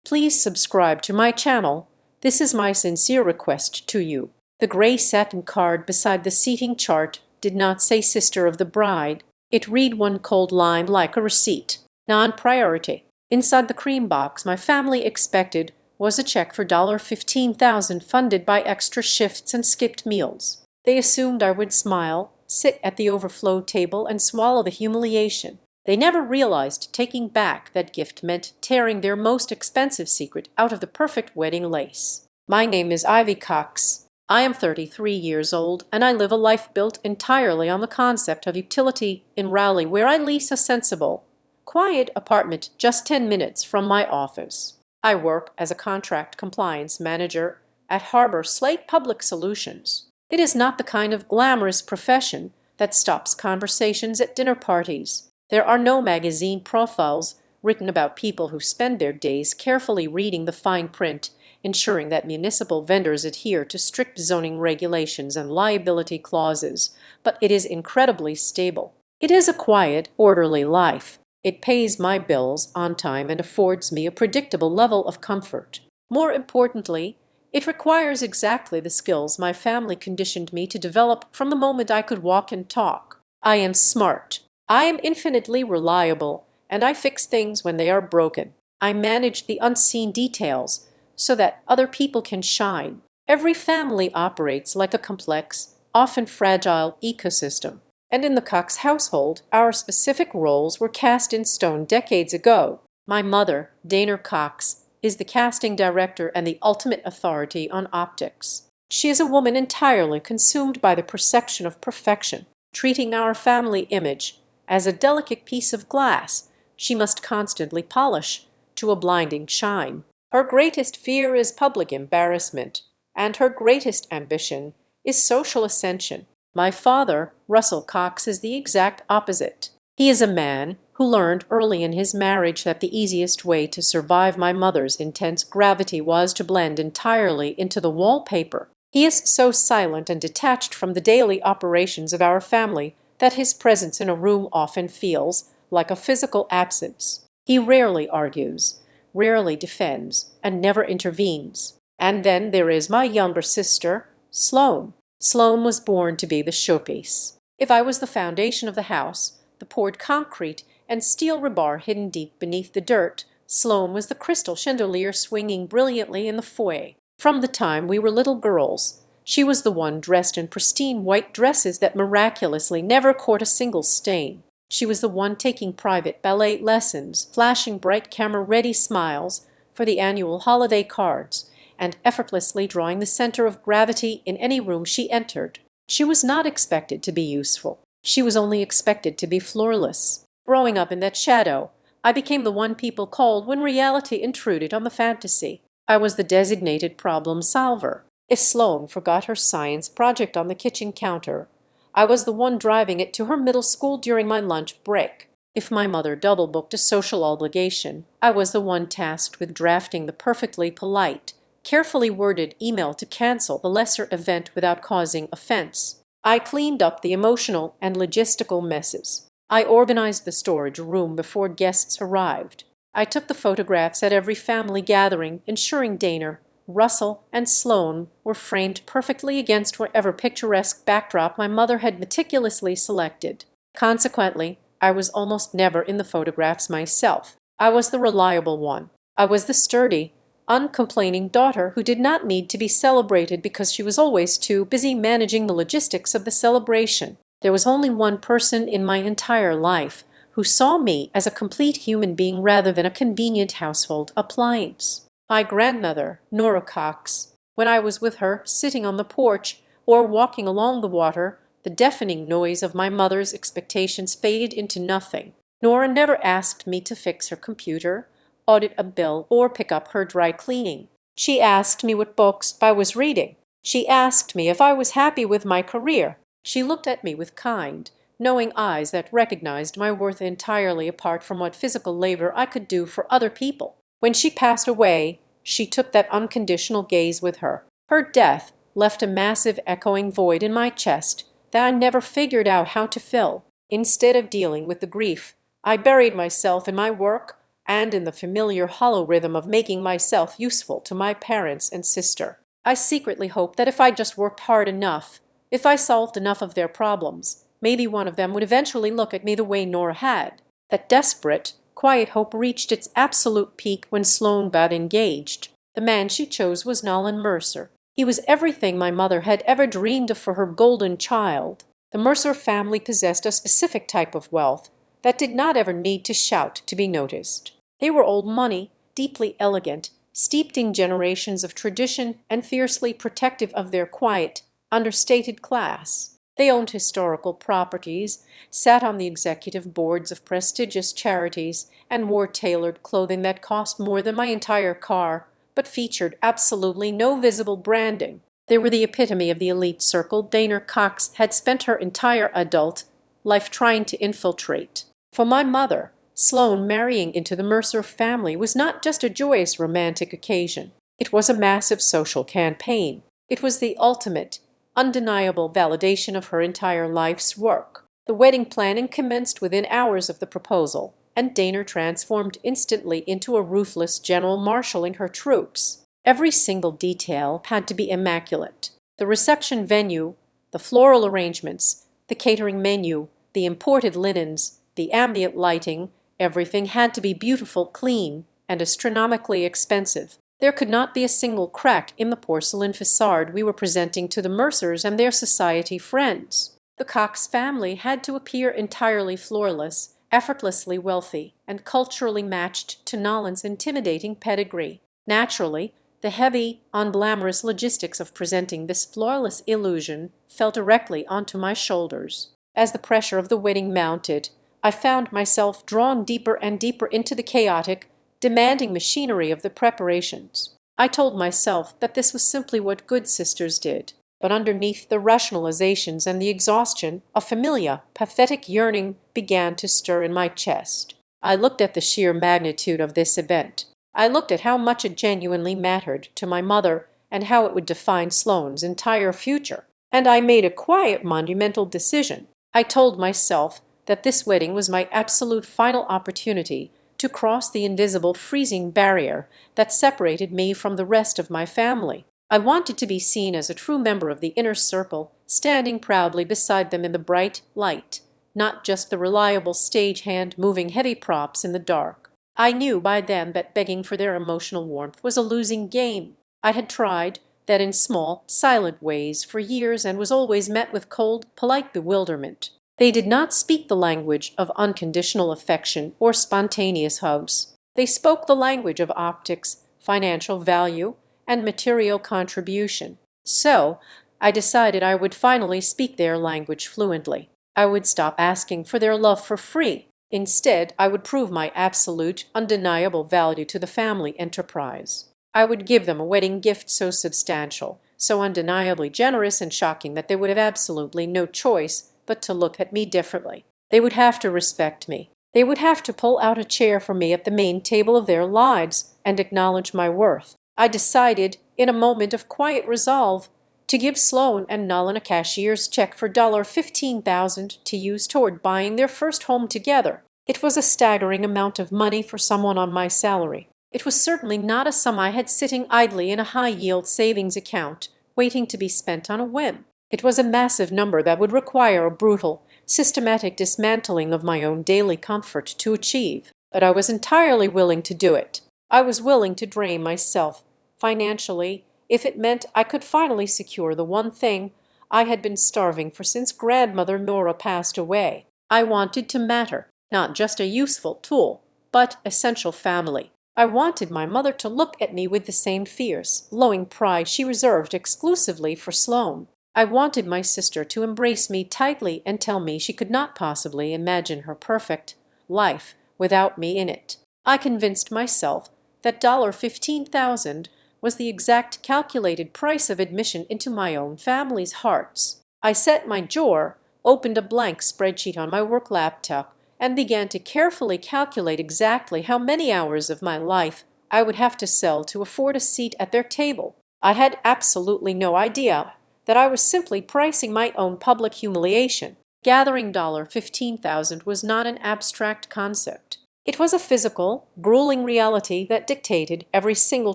Please subscribe to my channel. This is my sincere request to you. The gray satin card beside the seating chart did not say Sister of the Bride. It read one cold line like a receipt. Non-priority. Inside the cream box my family expected was a check for $15,000 funded by extra shifts and skipped meals. They assumed I would smile, sit at the overflow table, and swallow the humiliation. They never realized taking back that gift meant tearing their most expensive secret out of the perfect wedding lace. My name is Ivy Cox. I am 33 years old, and I live a life built entirely on the concept of utility in Raleigh, where I lease a sensible, quiet apartment just 10 minutes from my office. I work as a contract compliance manager at Harbor Slate Public Solutions. It is not the kind of glamorous profession that stops conversations at dinner parties. There are no magazine profiles written about people who spend their days carefully reading the fine print, ensuring that municipal vendors adhere to strict zoning regulations and liability clauses, but it is incredibly stable. It is a quiet, orderly life. It pays my bills on time and affords me a predictable level of comfort. More importantly, it requires exactly the skills my family conditioned me to develop from the moment I could walk and talk. I am smart. I am infinitely reliable, and I fix things when they are broken. I manage the unseen details so that other people can shine. Every family operates like a complex, often fragile ecosystem. And in the Cox household, our specific roles were cast in stone decades ago. My mother, Dana Cox, is the casting director and the ultimate authority on optics. She is a woman entirely consumed by the perception of perfection, treating our family image as a delicate piece of glass she must constantly polish to a blinding shine. Her greatest fear is public embarrassment, and her greatest ambition is social ascension. My father, Russell Cox, is the exact opposite. He is a man who learned early in his marriage that the easiest way to survive my mother's intense gravity was to blend entirely into the wallpaper. He is so silent and detached from the daily operations of our family that his presence in a room often feels like a physical absence. He rarely argues, rarely defends, and never intervenes. And then there is my younger sister, Sloane. Sloane was born to be the showpiece. If I was the foundation of the house, the poured concrete and steel rebar hidden deep beneath the dirt, Sloane was the crystal chandelier swinging brilliantly in the foyer. From the time we were little girls, she was the one dressed in pristine white dresses that miraculously never caught a single stain. She was the one taking private ballet lessons, flashing bright camera-ready smiles for the annual holiday cards, and effortlessly drawing the center of gravity in any room she entered. She was not expected to be useful. She was only expected to be flawless. Growing up in that shadow, I became the one people called when reality intruded on the fantasy. I was the designated problem solver. If Sloane forgot her science project on the kitchen counter, I was the one driving it to her middle school during my lunch break. If my mother double-booked a social obligation, I was the one tasked with drafting the perfectly polite, carefully worded email to cancel the lesser event without causing offense. I cleaned up the emotional and logistical messes. I organized the storage room before guests arrived. I took the photographs at every family gathering, ensuring Dana, Russell, and Sloane were framed perfectly against whatever picturesque backdrop my mother had meticulously selected. Consequently, I was almost never in the photographs myself. I was the reliable one. I was the sturdy, uncomplaining daughter who did not need to be celebrated because she was always too busy managing the logistics of the celebration. There was only one person in my entire life who saw me as a complete human being rather than a convenient household appliance. My grandmother, Nora Cox. When I was with her, sitting on the porch or walking along the water, the deafening noise of my mother's expectations faded into nothing. Nora never asked me to fix her computer, audit a bill, or pick up her dry cleaning. She asked me what books I was reading. She asked me if I was happy with my career. She looked at me with kind, knowing eyes that recognized my worth entirely apart from what physical labor I could do for other people. When she passed away, she took that unconditional gaze with her. Her death left a massive echoing void in my chest that I never figured out how to fill. Instead of dealing with the grief, I buried myself in my work, and in the familiar hollow rhythm of making myself useful to my parents and sister. I secretly hoped that if I just worked hard enough, if I solved enough of their problems, maybe one of them would eventually look at me the way Nora had. That desperate, quiet hope reached its absolute peak when Sloan got engaged. The man she chose was Nolan Mercer. He was everything my mother had ever dreamed of for her golden child. The Mercer family possessed a specific type of wealth that did not ever need to shout to be noticed. They were old money, deeply elegant, steeped in generations of tradition and fiercely protective of their quiet, understated class. They owned historical properties, sat on the executive boards of prestigious charities, and wore tailored clothing that cost more than my entire car, but featured absolutely no visible branding. They were the epitome of the elite circle Dana Cox had spent her entire adult life trying to infiltrate. For my mother, Sloan marrying into the Mercer family was not just a joyous romantic occasion. It was a massive social campaign. It was the ultimate, undeniable validation of her entire life's work. The wedding planning commenced within hours of the proposal, and Dana transformed instantly into a ruthless general marshalling her troops. Every single detail had to be immaculate. The reception venue, the floral arrangements, the catering menu, the imported linens, the ambient lighting, everything had to be beautiful, clean, and astronomically expensive. There could not be a single crack in the porcelain facade we were presenting to the Mercers and their society friends. The Cox family had to appear entirely flawless, effortlessly wealthy, and culturally matched to Nolan's intimidating pedigree. Naturally, the heavy, unglamorous logistics of presenting this flawless illusion fell directly onto my shoulders. As the pressure of the wedding mounted, I found myself drawn deeper and deeper into the chaotic, demanding machinery of the preparations. I told myself that this was simply what good sisters did, but underneath the rationalizations and the exhaustion, a familiar, pathetic yearning began to stir in my chest. I looked at the sheer magnitude of this event. I looked at how much it genuinely mattered to my mother and how it would define Sloane's entire future. And I made a quiet, monumental decision. I told myself that this wedding was my absolute final opportunity to cross the invisible freezing barrier that separated me from the rest of my family. I wanted to be seen as a true member of the inner circle, standing proudly beside them in the bright light, not just the reliable stagehand moving heavy props in the dark. I knew by then that begging for their emotional warmth was a losing game. I had tried that in small, silent ways for years and was always met with cold, polite bewilderment. They did not speak the language of unconditional affection or spontaneous hugs. They spoke the language of optics, financial value, and material contribution. So, I decided I would finally speak their language fluently. I would stop asking for their love for free. Instead, I would prove my absolute, undeniable value to the family enterprise. I would give them a wedding gift so substantial, so undeniably generous and shocking that they would have absolutely no choice but to look at me differently. They would have to respect me. They would have to pull out a chair for me at the main table of their lives and acknowledge my worth. I decided, in a moment of quiet resolve, to give Sloan and Nolan a cashier's check for $15,000 to use toward buying their first home together. It was a staggering amount of money for someone on my salary. It was certainly not a sum I had sitting idly in a high-yield savings account, waiting to be spent on a whim. It was a massive number that would require a brutal, systematic dismantling of my own daily comfort to achieve. But I was entirely willing to do it. I was willing to drain myself, financially, if it meant I could finally secure the one thing I had been starving for since grandmother Nora passed away. I wanted to matter, not just a useful tool, but essential family. I wanted my mother to look at me with the same fierce, glowing pride she reserved exclusively for Sloan. I wanted my sister to embrace me tightly and tell me she could not possibly imagine her perfect life without me in it. I convinced myself that $15,000 was the exact calculated price of admission into my own family's hearts. I set my jaw, opened a blank spreadsheet on my work laptop, and began to carefully calculate exactly how many hours of my life I would have to sell to afford a seat at their table. I had absolutely no idea that I was simply pricing my own public humiliation. Gathering $15,000 was not an abstract concept. It was a physical, grueling reality that dictated every single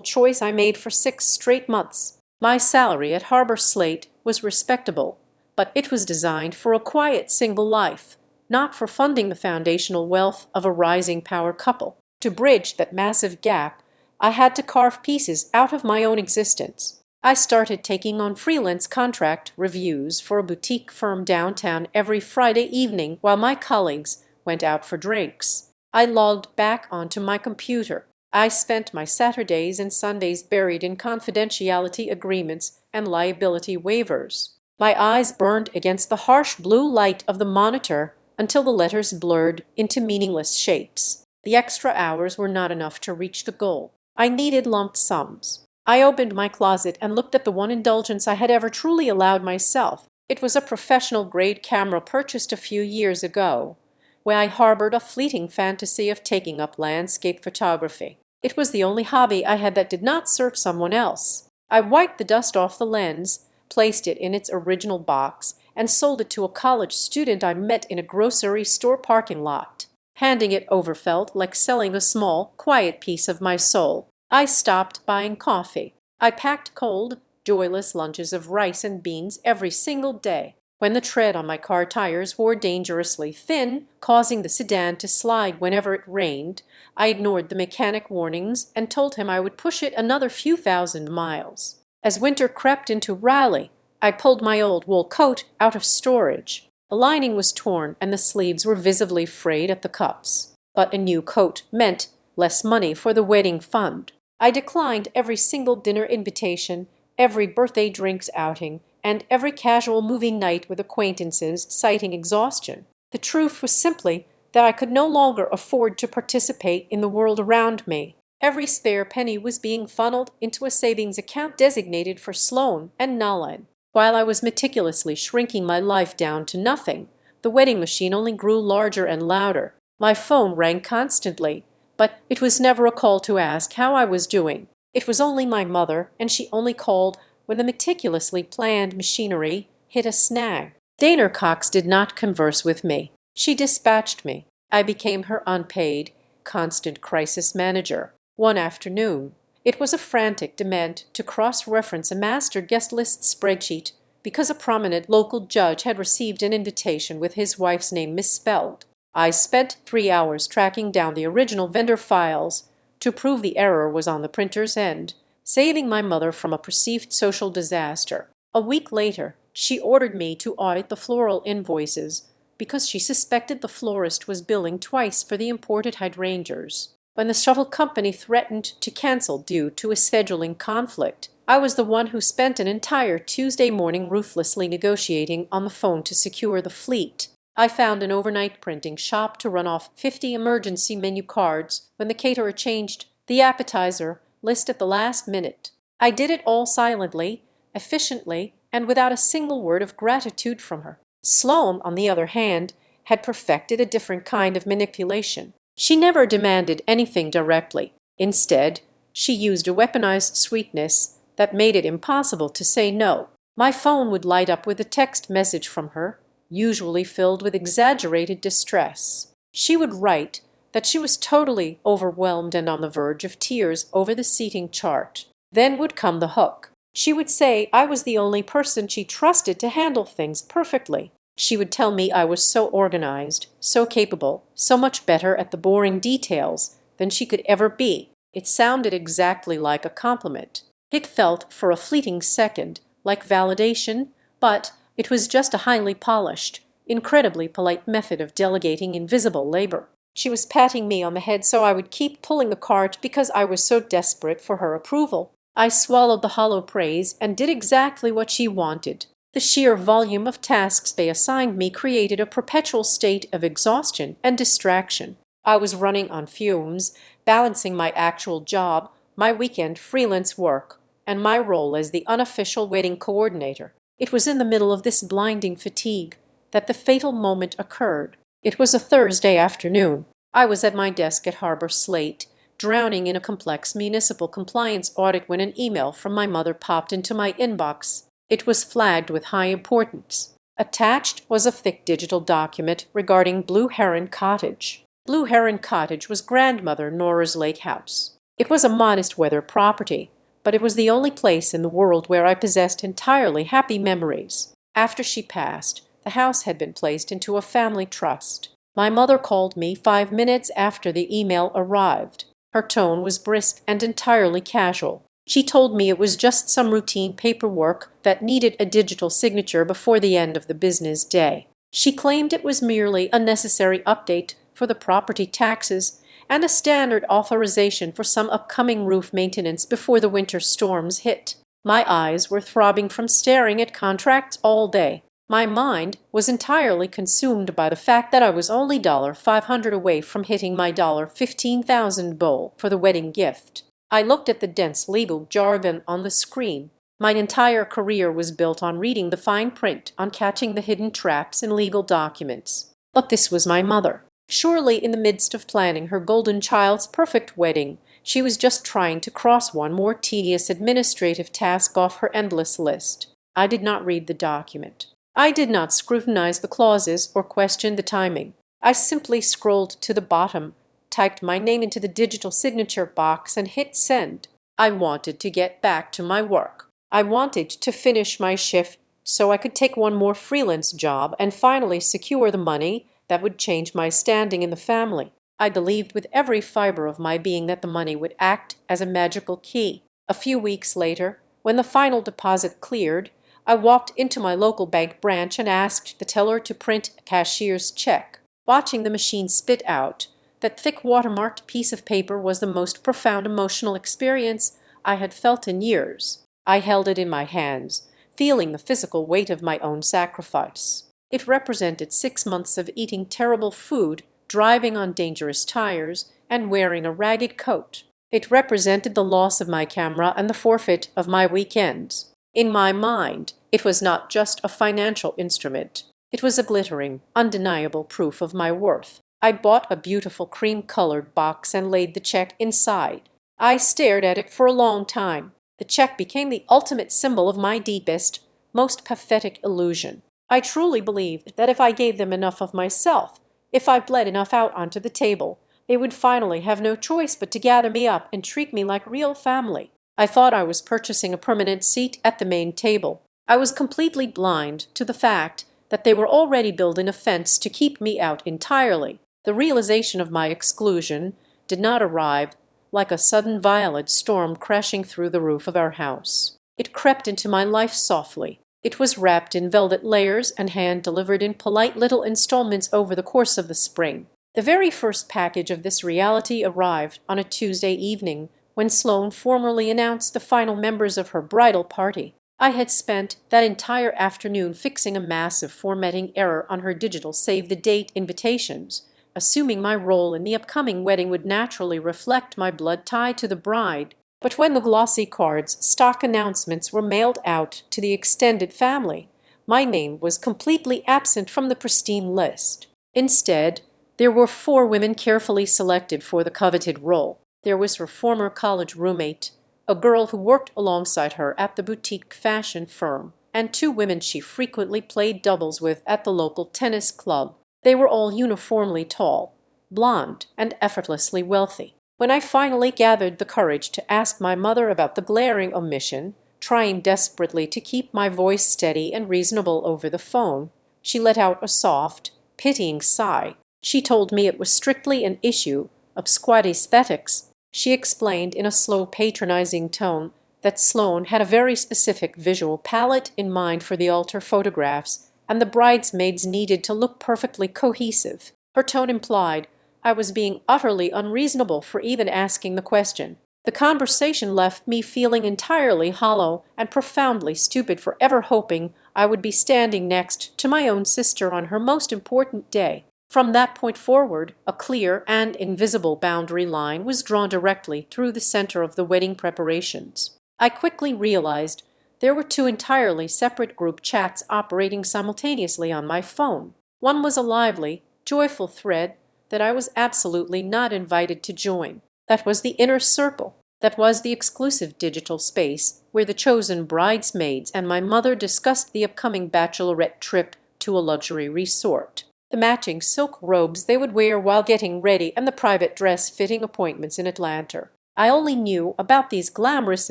choice I made for 6 straight months. My salary at Harbor Slate was respectable, but it was designed for a quiet single life, not for funding the foundational wealth of a rising power couple. To bridge that massive gap, I had to carve pieces out of my own existence. I started taking on freelance contract reviews for a boutique firm downtown every Friday evening while my colleagues went out for drinks. I logged back onto my computer. I spent my Saturdays and Sundays buried in confidentiality agreements and liability waivers. My eyes burned against the harsh blue light of the monitor until the letters blurred into meaningless shapes. The extra hours were not enough to reach the goal. I needed lump sums. I opened my closet and looked at the one indulgence I had ever truly allowed myself. It was a professional-grade camera purchased a few years ago, where I harbored a fleeting fantasy of taking up landscape photography. It was the only hobby I had that did not serve someone else. I wiped the dust off the lens, placed it in its original box, and sold it to a college student I met in a grocery store parking lot. Handing it over felt like selling a small, quiet piece of my soul. I stopped buying coffee. I packed cold, joyless lunches of rice and beans every single day. When the tread on my car tires wore dangerously thin, causing the sedan to slide whenever it rained, I ignored the mechanic warnings and told him I would push it another few thousand miles. As winter crept into Raleigh, I pulled my old wool coat out of storage. The lining was torn and the sleeves were visibly frayed at the cuffs. But a new coat meant less money for the wedding fund. I declined every single dinner invitation, every birthday drinks outing, and every casual movie night with acquaintances, citing exhaustion. The truth was simply that I could no longer afford to participate in the world around me. Every spare penny was being funneled into a savings account designated for Sloan and Nolan. While I was meticulously shrinking my life down to nothing, the wedding machine only grew larger and louder. My phone rang constantly, but it was never a call to ask how I was doing. It was only my mother, and she only called when the meticulously planned machinery hit a snag. Daner Cox did not converse with me. She dispatched me. I became her unpaid, constant crisis manager. One afternoon, it was a frantic demand to cross-reference a master guest list spreadsheet because a prominent local judge had received an invitation with his wife's name misspelled. I spent 3 hours tracking down the original vendor files to prove the error was on the printer's end, saving my mother from a perceived social disaster. A week later, she ordered me to audit the floral invoices because she suspected the florist was billing twice for the imported hydrangeas. When the shuttle company threatened to cancel due to a scheduling conflict, I was the one who spent an entire Tuesday morning ruthlessly negotiating on the phone to secure the fleet. I found an overnight printing shop to run off 50 emergency menu cards when the caterer changed the appetizer list at the last minute. I did it all silently, efficiently, and without a single word of gratitude from her. Sloan, on the other hand, had perfected a different kind of manipulation. She never demanded anything directly. Instead, she used a weaponized sweetness that made it impossible to say no. My phone would light up with a text message from her, usually filled with exaggerated distress. She would write that she was totally overwhelmed and on the verge of tears over the seating chart. Then would come the hook. She would say I was the only person she trusted to handle things perfectly. She would tell me I was so organized, so capable, so much better at the boring details than she could ever be. It sounded exactly like a compliment. It felt, for a fleeting second, like validation, but it was just a highly polished, incredibly polite method of delegating invisible labor. She was patting me on the head so I would keep pulling the cart because I was so desperate for her approval. I swallowed the hollow praise and did exactly what she wanted. The sheer volume of tasks they assigned me created a perpetual state of exhaustion and distraction. I was running on fumes, balancing my actual job, my weekend freelance work, and my role as the unofficial wedding coordinator. It was in the middle of this blinding fatigue that the fatal moment occurred. It was a Thursday afternoon. I was at my desk at Harbor Slate, drowning in a complex municipal compliance audit when an email from my mother popped into my inbox. It was flagged with high importance. Attached was a thick digital document regarding Blue Heron Cottage. Blue Heron Cottage was grandmother Nora's lake house. It was a modest weather property, but it was the only place in the world where I possessed entirely happy memories. After she passed, the house had been placed into a family trust. My mother called me 5 minutes after the email arrived. Her tone was brisk and entirely casual. She told me it was just some routine paperwork that needed a digital signature before the end of the business day. She claimed it was merely a necessary update for the property taxes and a standard authorization for some upcoming roof maintenance before the winter storms hit. My eyes were throbbing from staring at contracts all day. My mind was entirely consumed by the fact that I was only $500 away from hitting my $15,000 goal for the wedding gift. I looked at the dense legal jargon on the screen. My entire career was built on reading the fine print, on catching the hidden traps in legal documents. But this was my mother. Surely in the midst of planning her golden child's perfect wedding, she was just trying to cross one more tedious administrative task off her endless list. I did not read the document. I did not scrutinize the clauses or question the timing. I simply scrolled to the bottom, typed my name into the digital signature box, and hit send. I wanted to get back to my work. I wanted to finish my shift so I could take one more freelance job and finally secure the money that would change my standing in the family. I believed with every fiber of my being that the money would act as a magical key. A few weeks later, when the final deposit cleared, I walked into my local bank branch and asked the teller to print a cashier's check. Watching the machine spit out that thick watermarked piece of paper was the most profound emotional experience I had felt in years. I held it in my hands, feeling the physical weight of my own sacrifice. It represented 6 months of eating terrible food, driving on dangerous tires, and wearing a ragged coat. It represented the loss of my camera and the forfeit of my weekends. In my mind, it was not just a financial instrument. It was a glittering, undeniable proof of my worth. I bought a beautiful cream-colored box and laid the check inside. I stared at it for a long time. The check became the ultimate symbol of my deepest, most pathetic illusion. I truly believed that if I gave them enough of myself, if I bled enough out onto the table, they would finally have no choice but to gather me up and treat me like real family. I thought I was purchasing a permanent seat at the main table. I was completely blind to the fact that they were already building a fence to keep me out entirely. The realization of my exclusion did not arrive like a sudden violent storm crashing through the roof of our house. It crept into my life softly. It was wrapped in velvet layers and hand-delivered in polite little installments over the course of the spring. The very first package of this reality arrived on a Tuesday evening when Sloane formally announced the final members of her bridal party. I had spent that entire afternoon fixing a massive formatting error on her digital save-the-date invitations, assuming my role in the upcoming wedding would naturally reflect my blood tie to the bride. But when the glossy cards, stock announcements were mailed out to the extended family, my name was completely absent from the pristine list. Instead, there were 4 women carefully selected for the coveted role. There was her former college roommate, a girl who worked alongside her at the boutique fashion firm, and 2 women she frequently played doubles with at the local tennis club. They were all uniformly tall, blonde, and effortlessly wealthy. When I finally gathered the courage to ask my mother about the glaring omission, trying desperately to keep my voice steady and reasonable over the phone, she let out a soft, pitying sigh. She told me it was strictly an issue of squad aesthetics. She explained in a slow, patronizing tone that Sloane had a very specific visual palette in mind for the altar photographs, and the bridesmaids needed to look perfectly cohesive. Her tone implied I was being utterly unreasonable for even asking the question. The conversation left me feeling entirely hollow and profoundly stupid for ever hoping I would be standing next to my own sister on her most important day. From that point forward, a clear and invisible boundary line was drawn directly through the center of the wedding preparations. I quickly realized there were 2 entirely separate group chats operating simultaneously on my phone. One was a lively, joyful thread that I was absolutely not invited to join. That was the inner circle. That was the exclusive digital space where the chosen bridesmaids and my mother discussed the upcoming bachelorette trip to a luxury resort. the matching silk robes they would wear while getting ready, and the private dress-fitting appointments in Atlanta. I only knew about these glamorous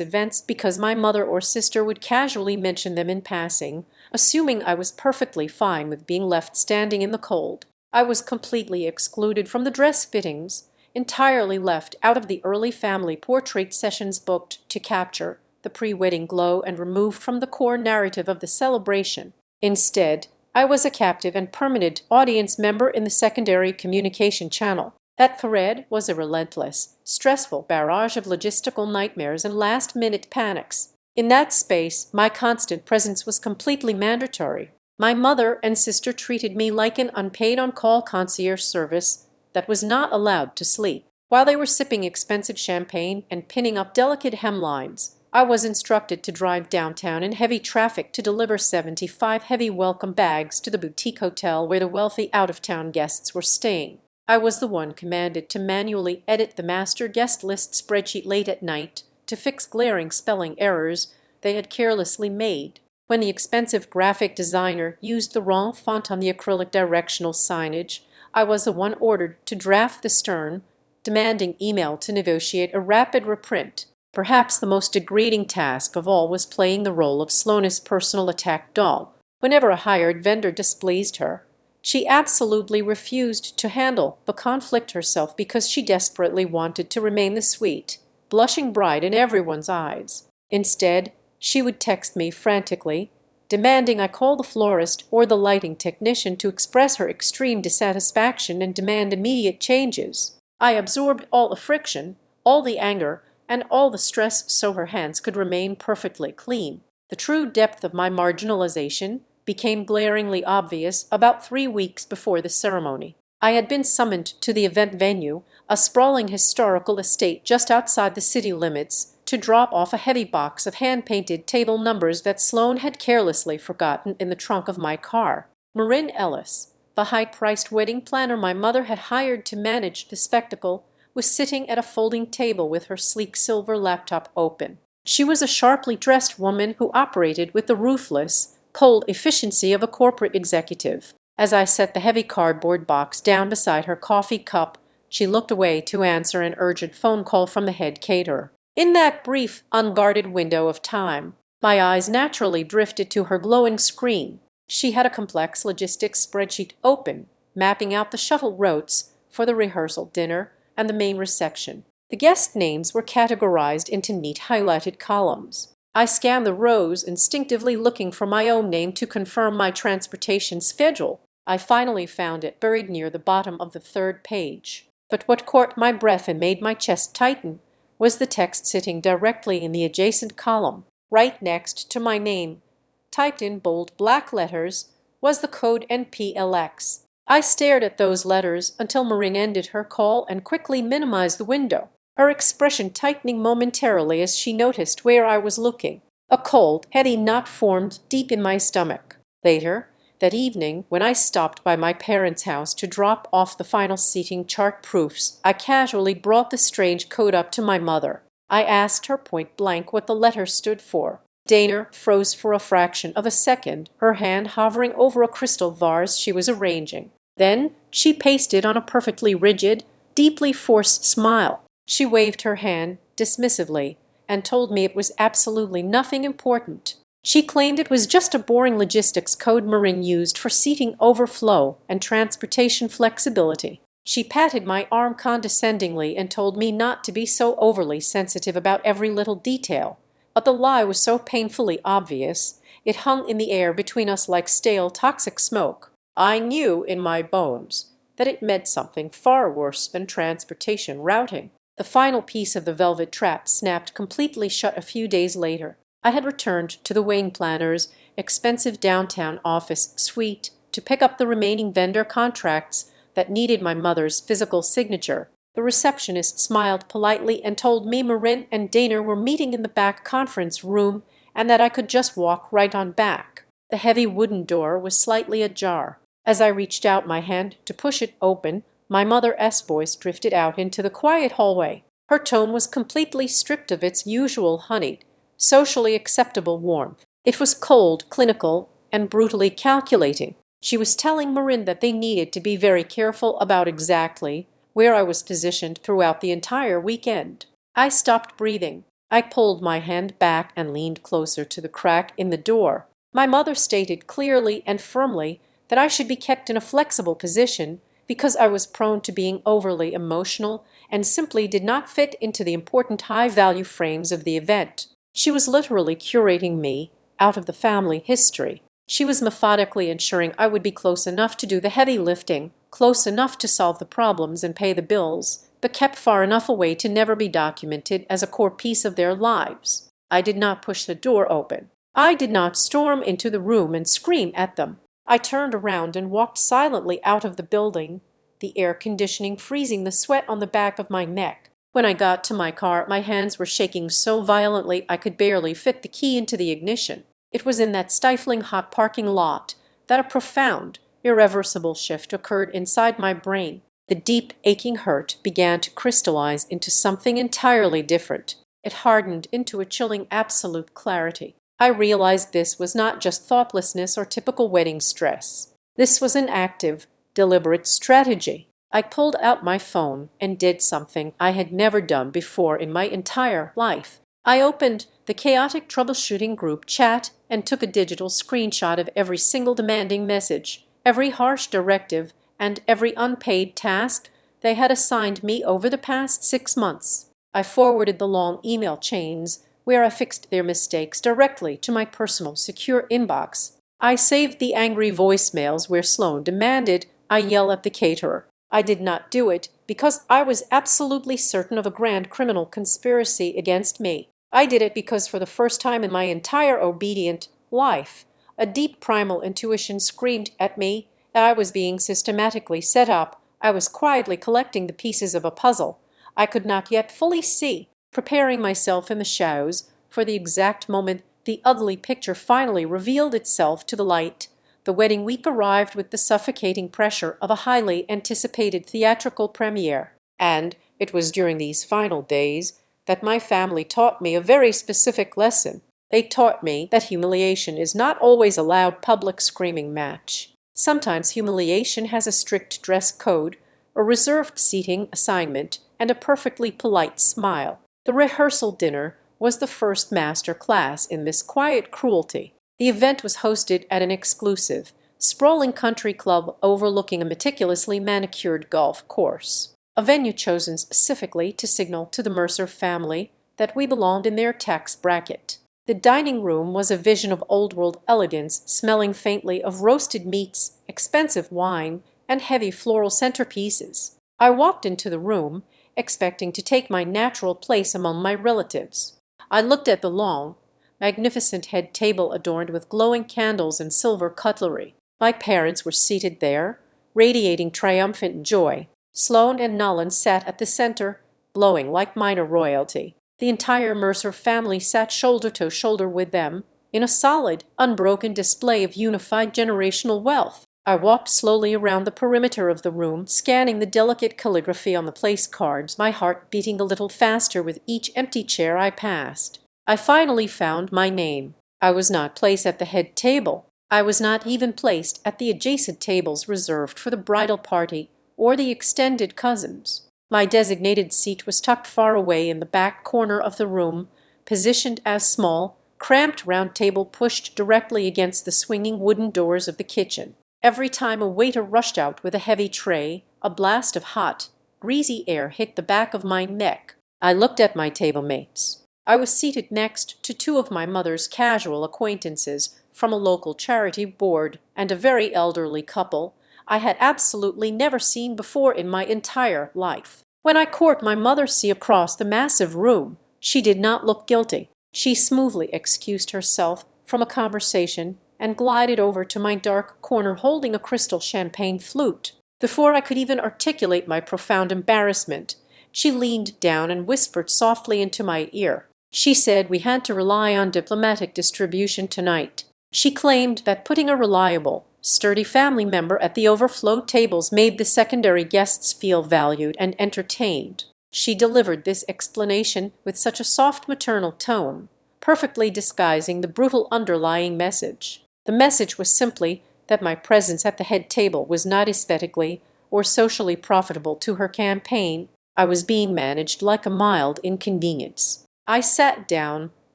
events because my mother or sister would casually mention them in passing, assuming I was perfectly fine with being left standing in the cold. I was completely excluded from the dress fittings, entirely left out of the early family portrait sessions booked to capture the pre-wedding glow and removed from the core narrative of the celebration. Instead, I was a captive and permanent audience member in the secondary communication channel. That thread was a relentless, stressful barrage of logistical nightmares and last-minute panics. In that space, my constant presence was completely mandatory. My mother and sister treated me like an unpaid on-call concierge service that was not allowed to sleep. While they were sipping expensive champagne and pinning up delicate hemlines, I was instructed to drive downtown in heavy traffic to deliver 75 heavy welcome bags to the boutique hotel where the wealthy out-of-town guests were staying. I was the one commanded to manually edit the master guest list spreadsheet late at night to fix glaring spelling errors they had carelessly made. When the expensive graphic designer used the wrong font on the acrylic directional signage, I was the one ordered to draft the stern, demanding email to negotiate a rapid reprint. Perhaps the most degrading task of all was playing the role of Sloane's personal attack doll. Whenever a hired vendor displeased her, she absolutely refused to handle the conflict herself because she desperately wanted to remain the sweet, blushing bride in everyone's eyes. Instead, she would text me frantically, demanding I call the florist or the lighting technician to express her extreme dissatisfaction and demand immediate changes. I absorbed all the friction, all the anger, and all the stress so her hands could remain perfectly clean. The true depth of my marginalization became glaringly obvious about 3 weeks before the ceremony. I had been summoned to the event venue, a sprawling historical estate just outside the city limits, to drop off a heavy box of hand-painted table numbers that Sloane had carelessly forgotten in the trunk of my car. Marin Ellis, the high-priced wedding planner my mother had hired to manage the spectacle, was sitting at a folding table with her sleek silver laptop open. She was a sharply dressed woman who operated with the ruthless, cold efficiency of a corporate executive. As I set the heavy cardboard box down beside her coffee cup, she looked away to answer an urgent phone call from the head caterer. In that brief, unguarded window of time, my eyes naturally drifted to her glowing screen. She had a complex logistics spreadsheet open, mapping out the shuttle routes for the rehearsal dinner and the main reception. The guest names were categorized into neat highlighted columns. I scanned the rows, instinctively looking for my own name to confirm my transportation schedule. I finally found it buried near the bottom of the third page. But what caught my breath and made my chest tighten was the text sitting directly in the adjacent column. Right next to my name, typed in bold black letters, was the code NPLX. I stared at those letters until Marin ended her call and quickly minimized the window, her expression tightening momentarily as she noticed where I was looking. A cold, heady knot formed deep in my stomach. Later, that evening, when I stopped by my parents' house to drop off the final seating chart proofs, I casually brought the strange code up to my mother. I asked her point blank what the letter stood for. Dana froze for a fraction of a second, her hand hovering over a crystal vase she was arranging. Then she pasted on a perfectly rigid, deeply forced smile. She waved her hand dismissively and told me it was absolutely nothing important. She claimed it was just a boring logistics code Marin used for seating overflow and transportation flexibility. She patted my arm condescendingly and told me not to be so overly sensitive about every little detail. But the lie was so painfully obvious, it hung in the air between us like stale, toxic smoke. I knew in my bones that it meant something far worse than transportation routing. The final piece of the velvet trap snapped completely shut a few days later. I had returned to the wedding planner's expensive downtown office suite to pick up the remaining vendor contracts that needed my mother's physical signature. The receptionist smiled politely and told me Marin and Dana were meeting in the back conference room and that I could just walk right on back. The heavy wooden door was slightly ajar. As I reached out my hand to push it open, my mother's voice drifted out into the quiet hallway. Her tone was completely stripped of its usual honeyed, socially acceptable warmth. It was cold, clinical, and brutally calculating. She was telling Marin that they needed to be very careful about exactly where I was positioned throughout the entire weekend. I stopped breathing. I pulled my hand back and leaned closer to the crack in the door. My mother stated clearly and firmly that I should be kept in a flexible position because I was prone to being overly emotional and simply did not fit into the important high-value frames of the event. She was literally curating me out of the family history. She was methodically ensuring I would be close enough to do the heavy lifting, close enough to solve the problems and pay the bills, but kept far enough away to never be documented as a core piece of their lives. I did not push the door open. I did not storm into the room and scream at them. I turned around and walked silently out of the building, the air conditioning freezing the sweat on the back of my neck. When I got to my car, my hands were shaking so violently I could barely fit the key into the ignition. It was in that stifling hot parking lot that a profound, irreversible shift occurred inside my brain. The deep, aching hurt began to crystallize into something entirely different. It hardened into a chilling absolute clarity. I realized this was not just thoughtlessness or typical wedding stress. This was an active, deliberate strategy. I pulled out my phone and did something I had never done before in my entire life. I opened the chaotic troubleshooting group chat and took a digital screenshot of every single demanding message, every harsh directive, and every unpaid task they had assigned me over the past 6 months. I forwarded the long email chains where I fixed their mistakes directly to my personal secure inbox. I saved the angry voicemails where Sloan demanded I yell at the caterer. I did not do it because I was absolutely certain of a grand criminal conspiracy against me. I did it because for the first time in my entire obedient life, a deep primal intuition screamed at me that I was being systematically set up. I was quietly collecting the pieces of a puzzle I could not yet fully see, preparing myself in the shadows for the exact moment the ugly picture finally revealed itself to the light. The wedding week arrived with the suffocating pressure of a highly anticipated theatrical premiere, and it was during these final days that my family taught me a very specific lesson. They taught me that humiliation is not always a loud public screaming match. Sometimes humiliation has a strict dress code, a reserved seating assignment, and a perfectly polite smile. The rehearsal dinner was the first master class in this quiet cruelty. The event was hosted at an exclusive, sprawling country club overlooking a meticulously manicured golf course, a venue chosen specifically to signal to the Mercer family that we belonged in their tax bracket. The dining room was a vision of old-world elegance, smelling faintly of roasted meats, expensive wine, and heavy floral centerpieces. I walked into the room, expecting to take my natural place among my relatives. I looked at the long, magnificent head table adorned with glowing candles and silver cutlery. My parents were seated there, radiating triumphant joy. Sloan and Nolan sat at the center, glowing like minor royalty. The entire Mercer family sat shoulder to shoulder with them, in a solid, unbroken display of unified generational wealth. I walked slowly around the perimeter of the room, scanning the delicate calligraphy on the place cards, my heart beating a little faster with each empty chair I passed. I finally found my name. I was not placed at the head table. I was not even placed at the adjacent tables reserved for the bridal party or the extended cousins. My designated seat was tucked far away in the back corner of the room, positioned as small, cramped round table pushed directly against the swinging wooden doors of the kitchen. Every time a waiter rushed out with a heavy tray, a blast of hot, greasy air hit the back of my neck. I looked at my table mates. I was seated next to two of my mother's casual acquaintances from a local charity board and a very elderly couple I had absolutely never seen before in my entire life. When I caught my mother see across the massive room, she did not look guilty. She smoothly excused herself from a conversation and glided over to my dark corner holding a crystal champagne flute. Before I could even articulate my profound embarrassment, she leaned down and whispered softly into my ear. She said we had to rely on diplomatic distribution tonight. She claimed that putting a reliable, sturdy family member at the overflow tables made the secondary guests feel valued and entertained. She delivered this explanation with such a soft maternal tone, perfectly disguising the brutal underlying message. The message was simply that my presence at the head table was not aesthetically or socially profitable to her campaign, I was being managed like a mild inconvenience. I sat down,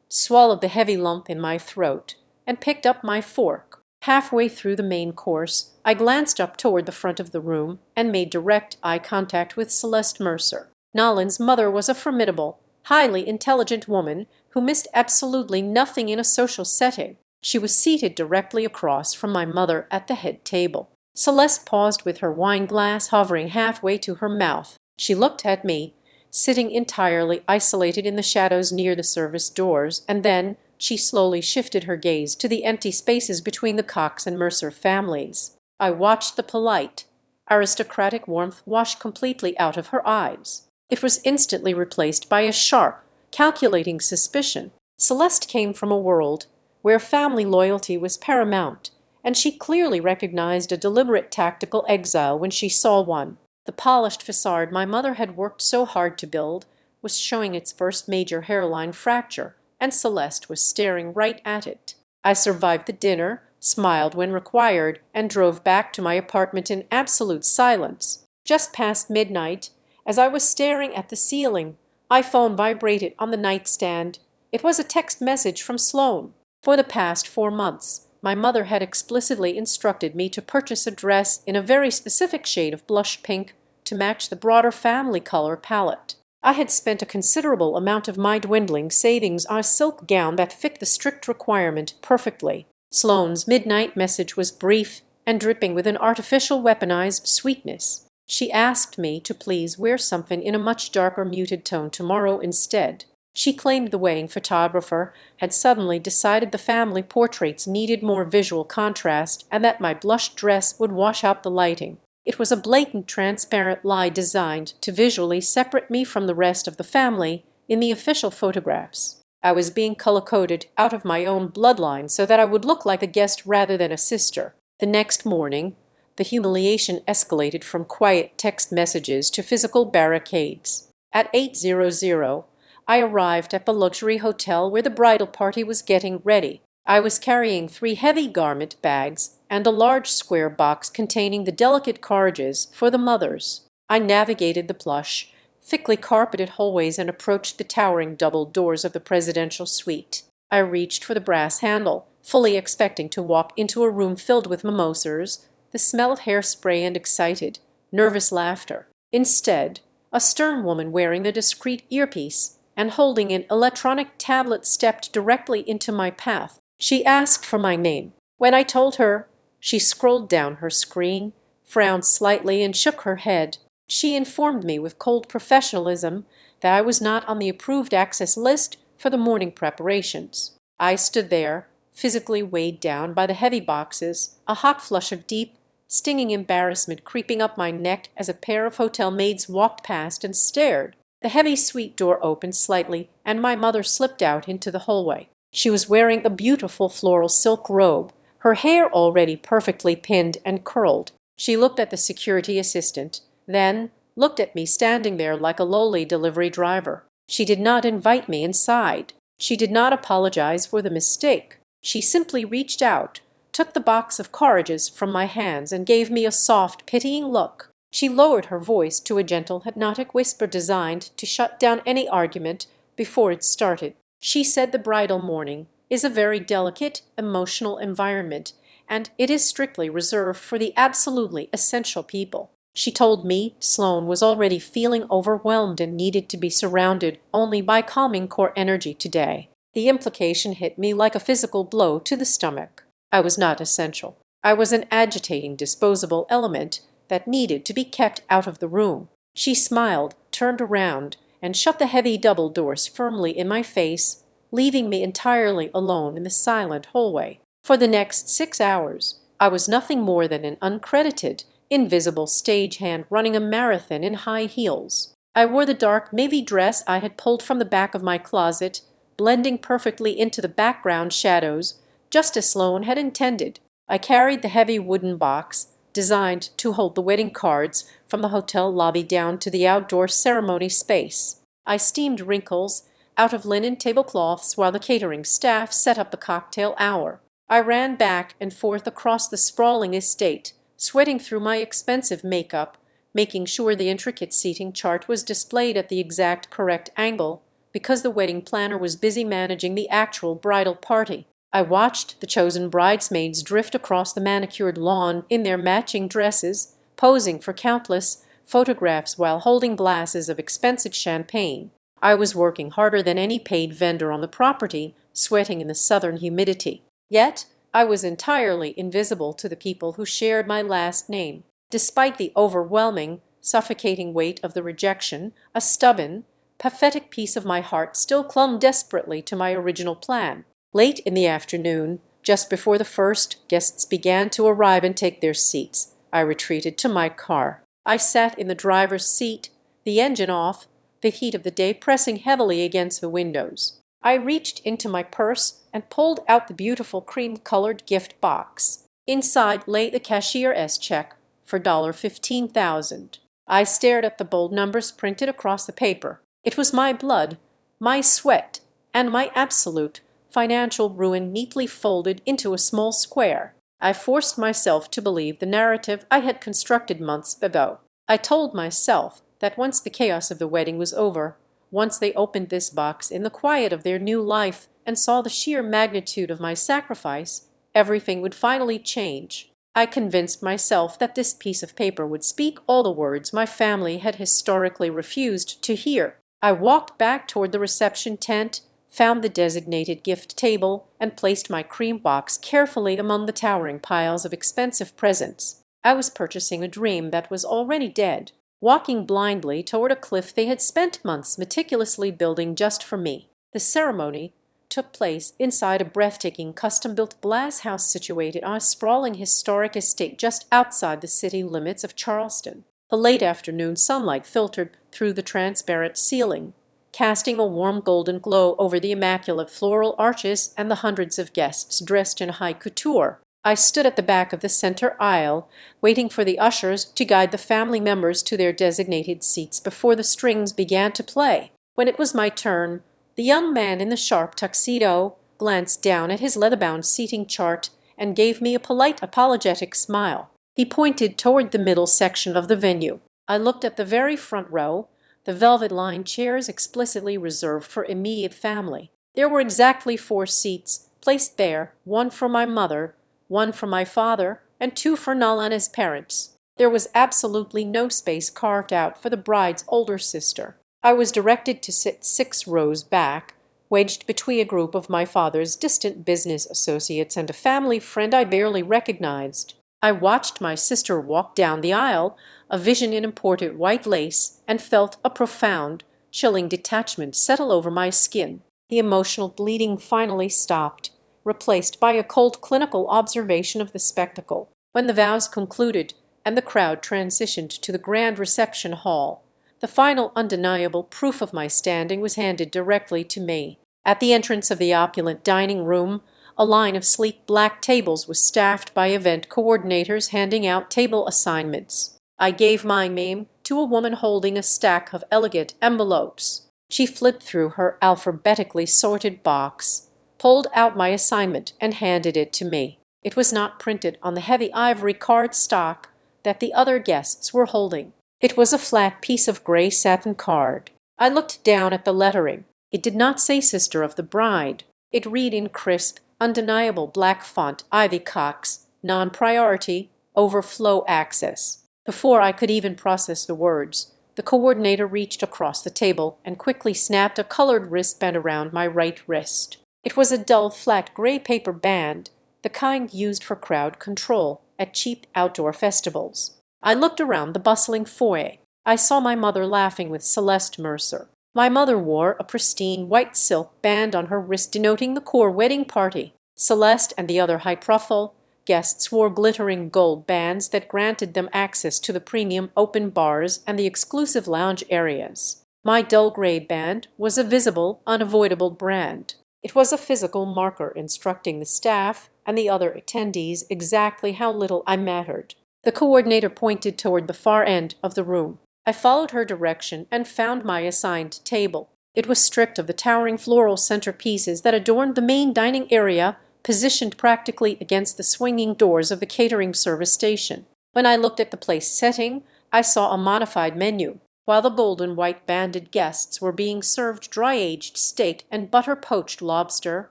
swallowed the heavy lump in my throat, and picked up my fork. Halfway through the main course, I glanced up toward the front of the room and made direct eye contact with Celeste Mercer. Nolan's mother was a formidable, highly intelligent woman who missed absolutely nothing in a social setting. She was seated directly across from my mother at the head table. Celeste paused with her wine glass hovering halfway to her mouth. She looked at me, sitting entirely isolated in the shadows near the service doors, and then she slowly shifted her gaze to the empty spaces between the Cox and Mercer families. I watched the polite, aristocratic warmth wash completely out of her eyes. It was instantly replaced by a sharp, calculating suspicion. Celeste came from a world where family loyalty was paramount, and she clearly recognized a deliberate tactical exile when she saw one. The polished facade my mother had worked so hard to build was showing its first major hairline fracture, and Celeste was staring right at it. I survived the dinner, smiled when required, and drove back to my apartment in absolute silence. Just past midnight, as I was staring at the ceiling, my phone vibrated on the nightstand. It was a text message from Sloan. For the past 4 months, my mother had explicitly instructed me to purchase a dress in a very specific shade of blush pink to match the broader family color palette. I had spent a considerable amount of my dwindling savings on a silk gown that fit the strict requirement perfectly. Sloane's midnight message was brief and dripping with an artificial weaponized sweetness. She asked me to please wear something in a much darker muted tone tomorrow instead. She claimed the wedding photographer had suddenly decided the family portraits needed more visual contrast and that my blush dress would wash out the lighting. It was a blatant, transparent lie designed to visually separate me from the rest of the family in the official photographs. I was being color-coded out of my own bloodline so that I would look like a guest rather than a sister. The next morning, the humiliation escalated from quiet text messages to physical barricades. At 8:00, I arrived at the luxury hotel where the bridal party was getting ready. I was carrying 3 heavy garment bags and a large square box containing the delicate carriages for the mothers. I navigated the plush, thickly carpeted hallways and approached the towering double doors of the presidential suite. I reached for the brass handle, fully expecting to walk into a room filled with mimosas, the smell of hairspray and excited, nervous laughter. Instead, a stern woman wearing a discreet earpiece and holding an electronic tablet stepped directly into my path. She asked for my name. When I told her, she scrolled down her screen, frowned slightly, and shook her head. She informed me with cold professionalism that I was not on the approved access list for the morning preparations. I stood there, physically weighed down by the heavy boxes, a hot flush of deep, stinging embarrassment creeping up my neck as a pair of hotel maids walked past and stared. The heavy suite door opened slightly, and my mother slipped out into the hallway. She was wearing a beautiful floral silk robe, her hair already perfectly pinned and curled. She looked at the security assistant, then looked at me standing there like a lowly delivery driver. She did not invite me inside. She did not apologize for the mistake. She simply reached out, took the box of carriages from my hands, and gave me a soft, pitying look. She lowered her voice to a gentle, hypnotic whisper designed to shut down any argument before it started. She said the bridal morning is a very delicate, emotional environment, and it is strictly reserved for the absolutely essential people. She told me Sloan was already feeling overwhelmed and needed to be surrounded only by calming core energy today. The implication hit me like a physical blow to the stomach. I was not essential. I was an agitating, disposable element that needed to be kept out of the room. She smiled, turned around, and shut the heavy double doors firmly in my face, leaving me entirely alone in the silent hallway. For the next 6 hours, I was nothing more than an uncredited, invisible stagehand running a marathon in high heels. I wore the dark navy dress I had pulled from the back of my closet, blending perfectly into the background shadows, just as Sloan had intended. I carried the heavy wooden box, designed to hold the wedding cards, from the hotel lobby down to the outdoor ceremony space. I steamed wrinkles out of linen tablecloths while the catering staff set up the cocktail hour. I ran back and forth across the sprawling estate, sweating through my expensive makeup, making sure the intricate seating chart was displayed at the exact correct angle, because the wedding planner was busy managing the actual bridal party. I watched the chosen bridesmaids drift across the manicured lawn in their matching dresses, posing for countless photographs while holding glasses of expensive champagne. I was working harder than any paid vendor on the property, sweating in the southern humidity. Yet I was entirely invisible to the people who shared my last name. Despite the overwhelming, suffocating weight of the rejection, a stubborn, pathetic piece of my heart still clung desperately to my original plan. Late in the afternoon, just before the first guests began to arrive and take their seats, I retreated to my car. I sat in the driver's seat, the engine off, the heat of the day pressing heavily against the windows. I reached into my purse and pulled out the beautiful cream-colored gift box. Inside lay the cashier's check for $15,000. I stared at the bold numbers printed across the paper. It was my blood, my sweat, and my absolute financial ruin neatly folded into a small square. I forced myself to believe the narrative I had constructed months ago. I told myself that once the chaos of the wedding was over, once they opened this box in the quiet of their new life and saw the sheer magnitude of my sacrifice, everything would finally change. I convinced myself that this piece of paper would speak all the words my family had historically refused to hear. I walked back toward the reception tent, found the designated gift table, and placed my cream box carefully among the towering piles of expensive presents. I was purchasing a dream that was already dead, walking blindly toward a cliff they had spent months meticulously building just for me. The ceremony took place inside a breathtaking custom-built glass house situated on a sprawling historic estate just outside the city limits of Charleston. The late afternoon sunlight filtered through the transparent ceiling, casting a warm golden glow over the immaculate floral arches and the hundreds of guests dressed in high couture. I stood at the back of the center aisle, waiting for the ushers to guide the family members to their designated seats before the strings began to play. When it was my turn, the young man in the sharp tuxedo glanced down at his leather-bound seating chart and gave me a polite, apologetic smile. He pointed toward the middle section of the venue. I looked at the very front row, the velvet-lined chairs explicitly reserved for immediate family. There were exactly 4 seats placed there, one for my mother, one for my father, and 2 for Nalana's parents. There was absolutely no space carved out for the bride's older sister. I was directed to sit 6 rows back, wedged between a group of my father's distant business associates and a family friend I barely recognized. I watched my sister walk down the aisle, a vision in imported white lace, and felt a profound, chilling detachment settle over my skin. The emotional bleeding finally stopped, replaced by a cold clinical observation of the spectacle. When the vows concluded and the crowd transitioned to the grand reception hall, the final undeniable proof of my standing was handed directly to me. At the entrance of the opulent dining room, a line of sleek black tables was staffed by event coordinators handing out table assignments. I gave my name to a woman holding a stack of elegant envelopes. She flipped through her alphabetically sorted box, pulled out my assignment, and handed it to me. It was not printed on the heavy ivory cardstock that the other guests were holding. It was a flat piece of gray satin card. I looked down at the lettering. It did not say Sister of the Bride. It read in crisp, undeniable black font, Ivy Cox, non-priority, overflow access. Before I could even process the words, the coordinator reached across the table and quickly snapped a colored wristband around my right wrist. It was a dull, flat gray paper band, the kind used for crowd control at cheap outdoor festivals. I looked around the bustling foyer. I saw my mother laughing with Celeste Mercer. My mother wore a pristine white silk band on her wrist denoting the core wedding party. Celeste and the other high-profile guests wore glittering gold bands that granted them access to the premium open bars and the exclusive lounge areas. My dull gray band was a visible, unavoidable brand. It was a physical marker instructing the staff and the other attendees exactly how little I mattered. The coordinator pointed toward the far end of the room. I followed her direction and found my assigned table. It was stripped of the towering floral centerpieces that adorned the main dining area positioned practically against the swinging doors of the catering service station. When I looked at the place setting, I saw a modified menu. While the bold and white banded guests were being served dry-aged steak and butter-poached lobster,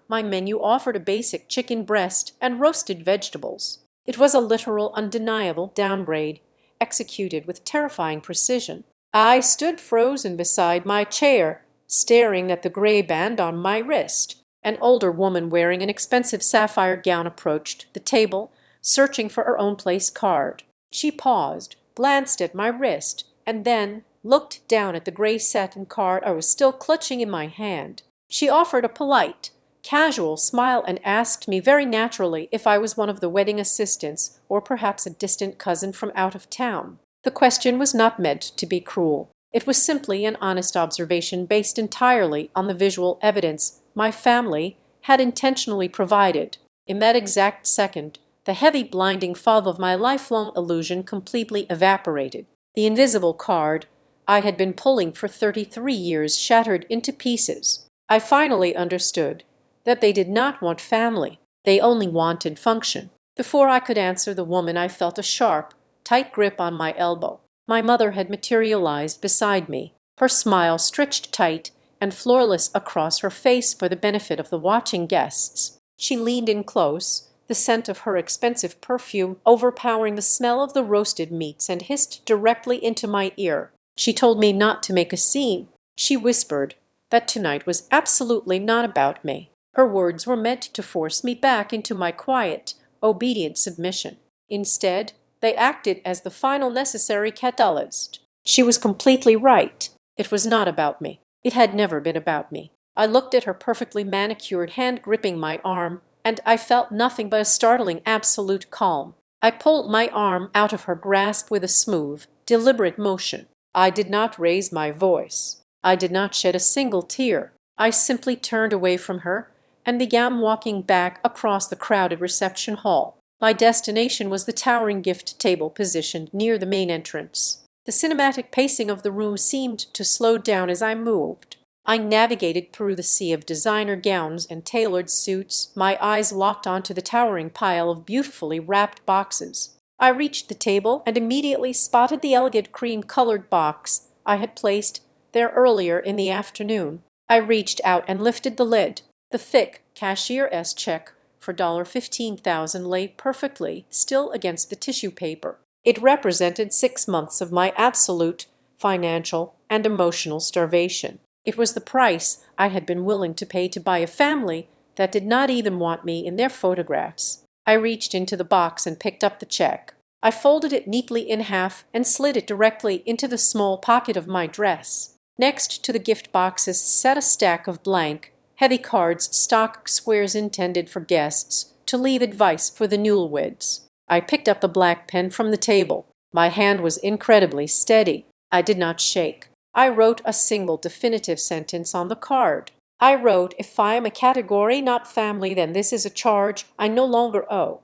my menu offered a basic chicken breast and roasted vegetables. It was a literal, undeniable downgrade, executed with terrifying precision. I stood frozen beside my chair, staring at the gray band on my wrist. An older woman wearing an expensive sapphire gown approached the table, searching for her own place card. She paused, glanced at my wrist, and then looked down at the gray satin card I was still clutching in my hand. She offered a polite, casual smile and asked me very naturally if I was one of the wedding assistants or perhaps a distant cousin from out of town. The question was not meant to be cruel. It was simply an honest observation based entirely on the visual evidence my family had intentionally provided. In that exact second, the heavy blinding fog of my lifelong illusion completely evaporated. The invisible card I had been pulling for 33 years shattered into pieces. I finally understood that they did not want family. They only wanted function. Before I could answer the woman, I felt a sharp, tight grip on my elbow. My mother had materialized beside me, her smile stretched tight and florless across her face for the benefit of the watching guests. She leaned in close, the scent of her expensive perfume overpowering the smell of the roasted meats, and hissed directly into my ear. She told me not to make a scene. She whispered that tonight was absolutely not about me. Her words were meant to force me back into my quiet, obedient submission. Instead, they acted as the final necessary catalyst. She was completely right. It was not about me. It had never been about me. I looked at her perfectly manicured hand gripping my arm, and I felt nothing but a startling absolute calm. I pulled my arm out of her grasp with a smooth, deliberate motion. I did not raise my voice. I did not shed a single tear. I simply turned away from her and began walking back across the crowded reception hall. My destination was the towering gift table positioned near the main entrance. The cinematic pacing of the room seemed to slow down as I moved. I navigated through the sea of designer gowns and tailored suits, my eyes locked onto the towering pile of beautifully wrapped boxes. I reached the table and immediately spotted the elegant cream-colored box I had placed there earlier in the afternoon. I reached out and lifted the lid. The thick cashier's check for $15,000 lay perfectly still against the tissue paper. It represented 6 months of my absolute financial and emotional starvation. It was the price I had been willing to pay to buy a family that did not even want me in their photographs. I reached into the box and picked up the check. I folded it neatly in half and slid it directly into the small pocket of my dress. Next to the gift boxes sat a stack of blank, heavy cards, stock squares intended for guests to leave advice for the newlyweds. I picked up the black pen from the table. My hand was incredibly steady. I did not shake. I wrote a single definitive sentence on the card. I wrote, "If I am a category not family, then this is a charge I no longer owe."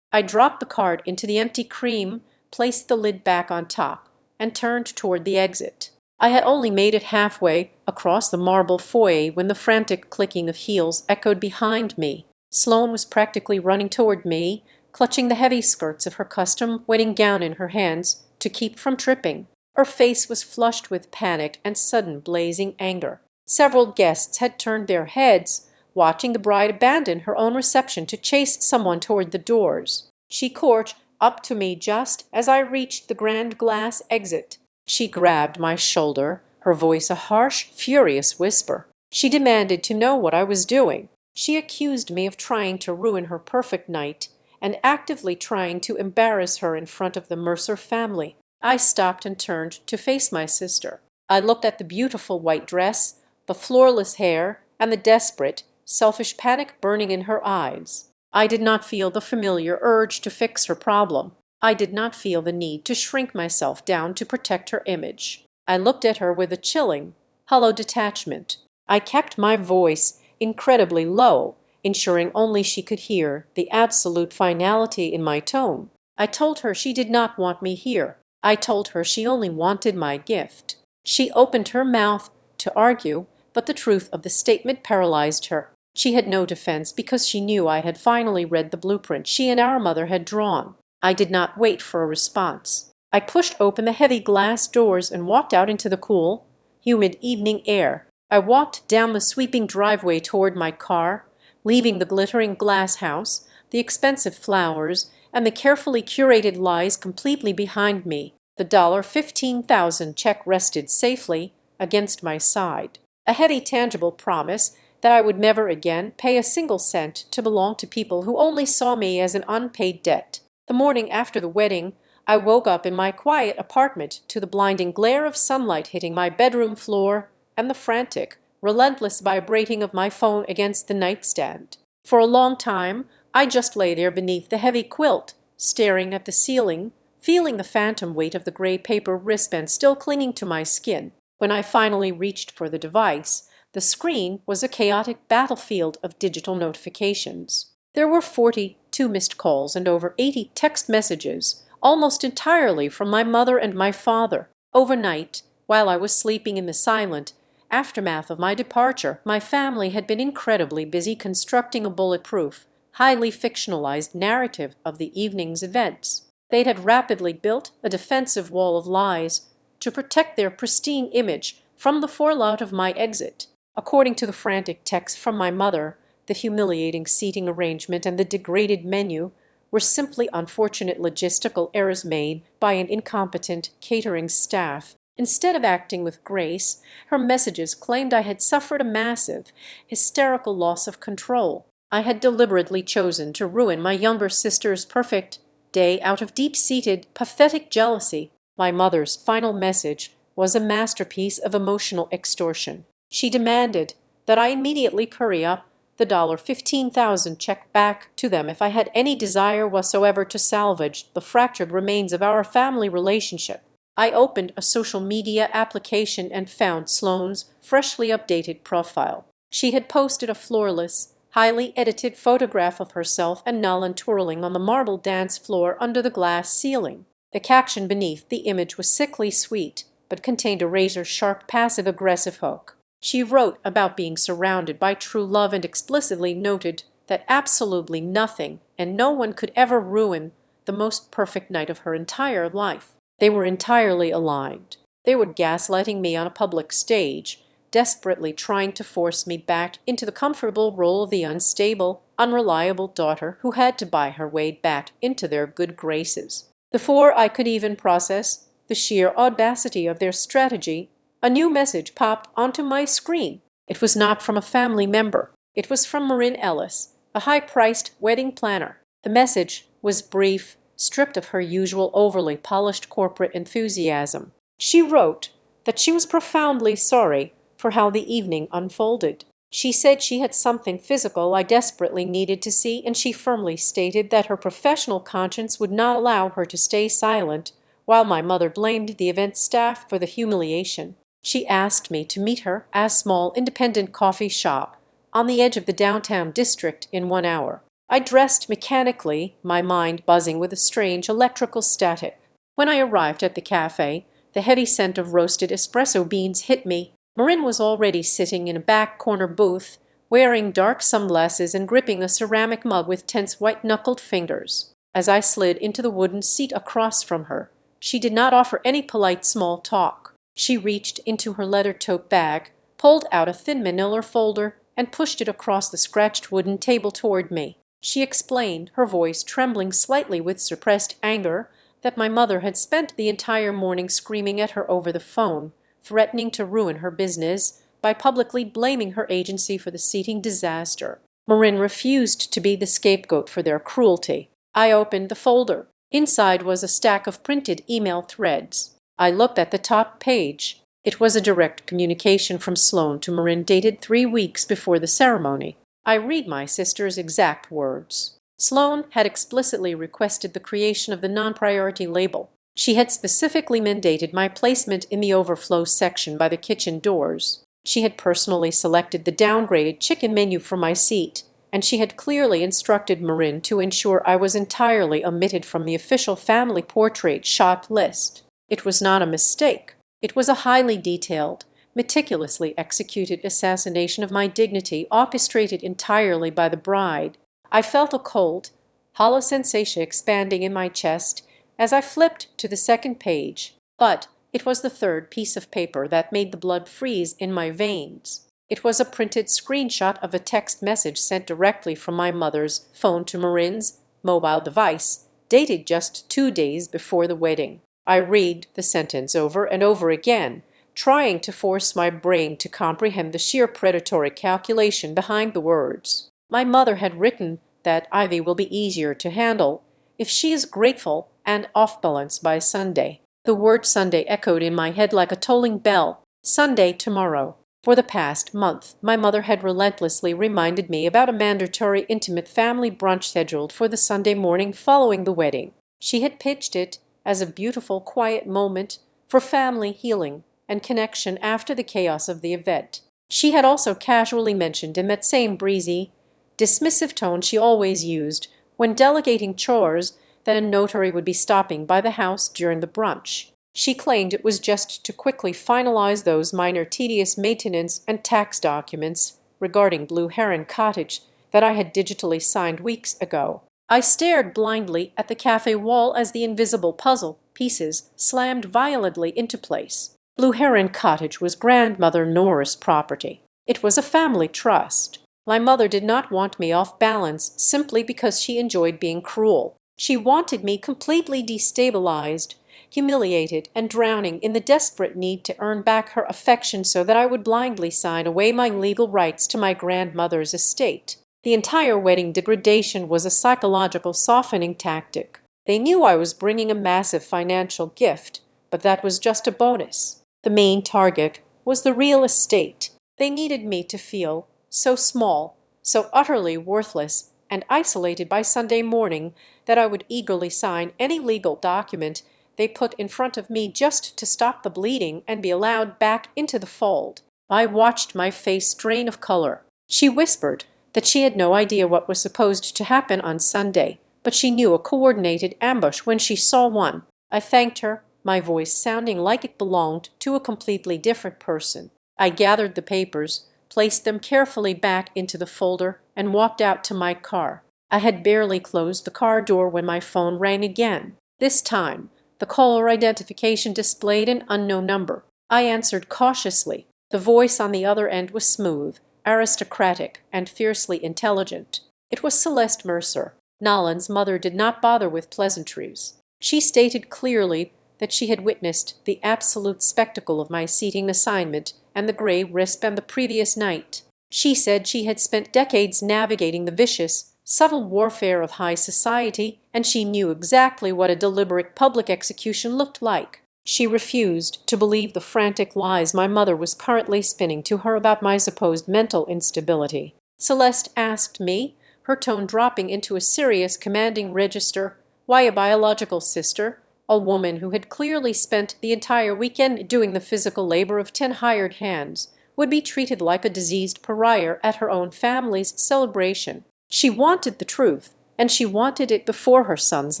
I dropped the card into the empty cream, placed the lid back on top, and turned toward the exit. I had only made it halfway across the marble foyer when the frantic clicking of heels echoed behind me. Sloane was practically running toward me, clutching the heavy skirts of her custom wedding gown in her hands to keep from tripping. Her face was flushed with panic and sudden blazing anger. Several guests had turned their heads, watching the bride abandon her own reception to chase someone toward the doors. She caught up to me just as I reached the grand glass exit. She grabbed my shoulder, her voice a harsh, furious whisper. She demanded to know what I was doing. She accused me of trying to ruin her perfect night and actively trying to embarrass her in front of the Mercer family. I stopped and turned to face my sister. I looked at the beautiful white dress, the floorless hair, and the desperate, selfish panic burning in her eyes. I did not feel the familiar urge to fix her problem. I did not feel the need to shrink myself down to protect her image. I looked at her with a chilling, hollow detachment. I kept my voice incredibly low, ensuring only she could hear the absolute finality in my tone. I told her she did not want me here. I told her she only wanted my gift. She opened her mouth to argue, but the truth of the statement paralyzed her. She had no defense because she knew I had finally read the blueprint she and our mother had drawn. I did not wait for a response. I pushed open the heavy glass doors and walked out into the cool, humid evening air. I walked down the sweeping driveway toward my car, leaving the glittering glass house, the expensive flowers, and the carefully curated lies completely behind me. The $15,000 check rested safely against my side, a heavy tangible promise that I would never again pay a single cent to belong to people who only saw me as an unpaid debt. The morning after the wedding, I woke up in my quiet apartment to the blinding glare of sunlight hitting my bedroom floor and the frantic, relentless vibrating of my phone against the nightstand. For a long time, I just lay there beneath the heavy quilt, staring at the ceiling, feeling the phantom weight of the gray paper wristband still clinging to my skin. When I finally reached for the device, the screen was a chaotic battlefield of digital notifications. There were 42 missed calls and over 80 text messages, almost entirely from my mother and my father. Overnight, while I was sleeping in the silent aftermath of my departure, my family had been incredibly busy constructing a bulletproof, highly fictionalized narrative of the evening's events. They had rapidly built a defensive wall of lies to protect their pristine image from the fallout of my exit. According to the frantic text from my mother, the humiliating seating arrangement and the degraded menu were simply unfortunate logistical errors made by an incompetent catering staff. Instead of acting with grace, her messages claimed I had suffered a massive, hysterical loss of control. I had deliberately chosen to ruin my younger sister's perfect day out of deep-seated, pathetic jealousy. My mother's final message was a masterpiece of emotional extortion. She demanded that I immediately hurry up the $15,000 check back to them if I had any desire whatsoever to salvage the fractured remains of our family relationship. I opened a social media application and found Sloane's freshly updated profile. She had posted a floorless, highly edited photograph of herself and Nolan twirling on the marble dance floor under the glass ceiling. The caption beneath the image was sickly sweet, but contained a razor-sharp passive-aggressive hook. She wrote about being surrounded by true love and explicitly noted that absolutely nothing and no one could ever ruin the most perfect night of her entire life. They were entirely aligned. They were gaslighting me on a public stage, desperately trying to force me back into the comfortable role of the unstable, unreliable daughter who had to buy her way back into their good graces. Before I could even process the sheer audacity of their strategy, a new message popped onto my screen. It was not from a family member. It was from Marin Ellis, a high-priced wedding planner. The message was brief, stripped of her usual overly polished corporate enthusiasm. She wrote that she was profoundly sorry for how the evening unfolded. She said she had something physical I desperately needed to see, and she firmly stated that her professional conscience would not allow her to stay silent while my mother blamed the event staff for the humiliation. She asked me to meet her at a small independent coffee shop on the edge of the downtown district in 1 hour. I dressed mechanically, my mind buzzing with a strange electrical static. When I arrived at the cafe, the heavy scent of roasted espresso beans hit me. Marin was already sitting in a back corner booth, wearing dark sunglasses and gripping a ceramic mug with tense white-knuckled fingers. As I slid into the wooden seat across from her, she did not offer any polite small talk. She reached into her leather tote bag, pulled out a thin manila folder, and pushed it across the scratched wooden table toward me. She explained, her voice trembling slightly with suppressed anger, that my mother had spent the entire morning screaming at her over the phone, threatening to ruin her business by publicly blaming her agency for the seating disaster. Marin refused to be the scapegoat for their cruelty. I opened the folder. Inside was a stack of printed email threads. I looked at the top page. It was a direct communication from Sloane to Marin dated 3 weeks before the ceremony. I read my sister's exact words. Sloane had explicitly requested the creation of the non-priority label. She had specifically mandated my placement in the overflow section by the kitchen doors. She had personally selected the downgraded chicken menu for my seat, and she had clearly instructed Marin to ensure I was entirely omitted from the official family portrait shot list. It was not a mistake. It was a highly detailed, meticulously executed assassination of my dignity orchestrated entirely by the bride. I felt a cold, hollow sensation expanding in my chest as I flipped to the second page, but it was the third piece of paper that made the blood freeze in my veins. It was a printed screenshot of a text message sent directly from my mother's phone to Marin's mobile device, dated just 2 days before the wedding. I read the sentence over and over again, trying to force my brain to comprehend the sheer predatory calculation behind the words. My mother had written that Ivy will be easier to handle if she is grateful and off balance by Sunday. The word Sunday echoed in my head like a tolling bell. Sunday tomorrow. For the past month, my mother had relentlessly reminded me about a mandatory intimate family brunch scheduled for the Sunday morning following the wedding. She had pitched it as a beautiful, quiet moment for family healing and connection after the chaos of the event. She had also casually mentioned in that same breezy, dismissive tone she always used when delegating chores that a notary would be stopping by the house during the brunch. She claimed it was just to quickly finalize those minor tedious maintenance and tax documents regarding Blue Heron Cottage that I had digitally signed weeks ago. I stared blindly at the cafe wall as the invisible puzzle pieces slammed violently into place. Blue Heron Cottage was grandmother Nora's property. It was a family trust. My mother did not want me off balance simply because she enjoyed being cruel. She wanted me completely destabilized, humiliated, and drowning in the desperate need to earn back her affection so that I would blindly sign away my legal rights to my grandmother's estate. The entire wedding degradation was a psychological softening tactic. They knew I was bringing a massive financial gift, but that was just a bonus. The main target was the real estate. They needed me to feel so small, so utterly worthless, and isolated by Sunday morning that I would eagerly sign any legal document they put in front of me just to stop the bleeding and be allowed back into the fold. I watched my face drain of color. She whispered that she had no idea what was supposed to happen on Sunday, but she knew a coordinated ambush when she saw one. I thanked her, my voice sounding like it belonged to a completely different person. I gathered the papers, placed them carefully back into the folder, and walked out to my car. I had barely closed the car door when my phone rang again. This time, the caller identification displayed an unknown number. I answered cautiously. The voice on the other end was smooth, aristocratic, and fiercely intelligent. It was Celeste Mercer. Nolan's mother did not bother with pleasantries. She stated clearly that she had witnessed the absolute spectacle of my seating assignment and the gray wristband the previous night. She said she had spent decades navigating the vicious, subtle warfare of high society, and she knew exactly what a deliberate public execution looked like. She refused to believe the frantic lies my mother was currently spinning to her about my supposed mental instability. Celeste asked me, her tone dropping into a serious, commanding register, why a biological sister, a woman who had clearly spent the entire weekend doing the physical labor of 10 hired hands, would be treated like a diseased pariah at her own family's celebration. She wanted the truth, and she wanted it before her son's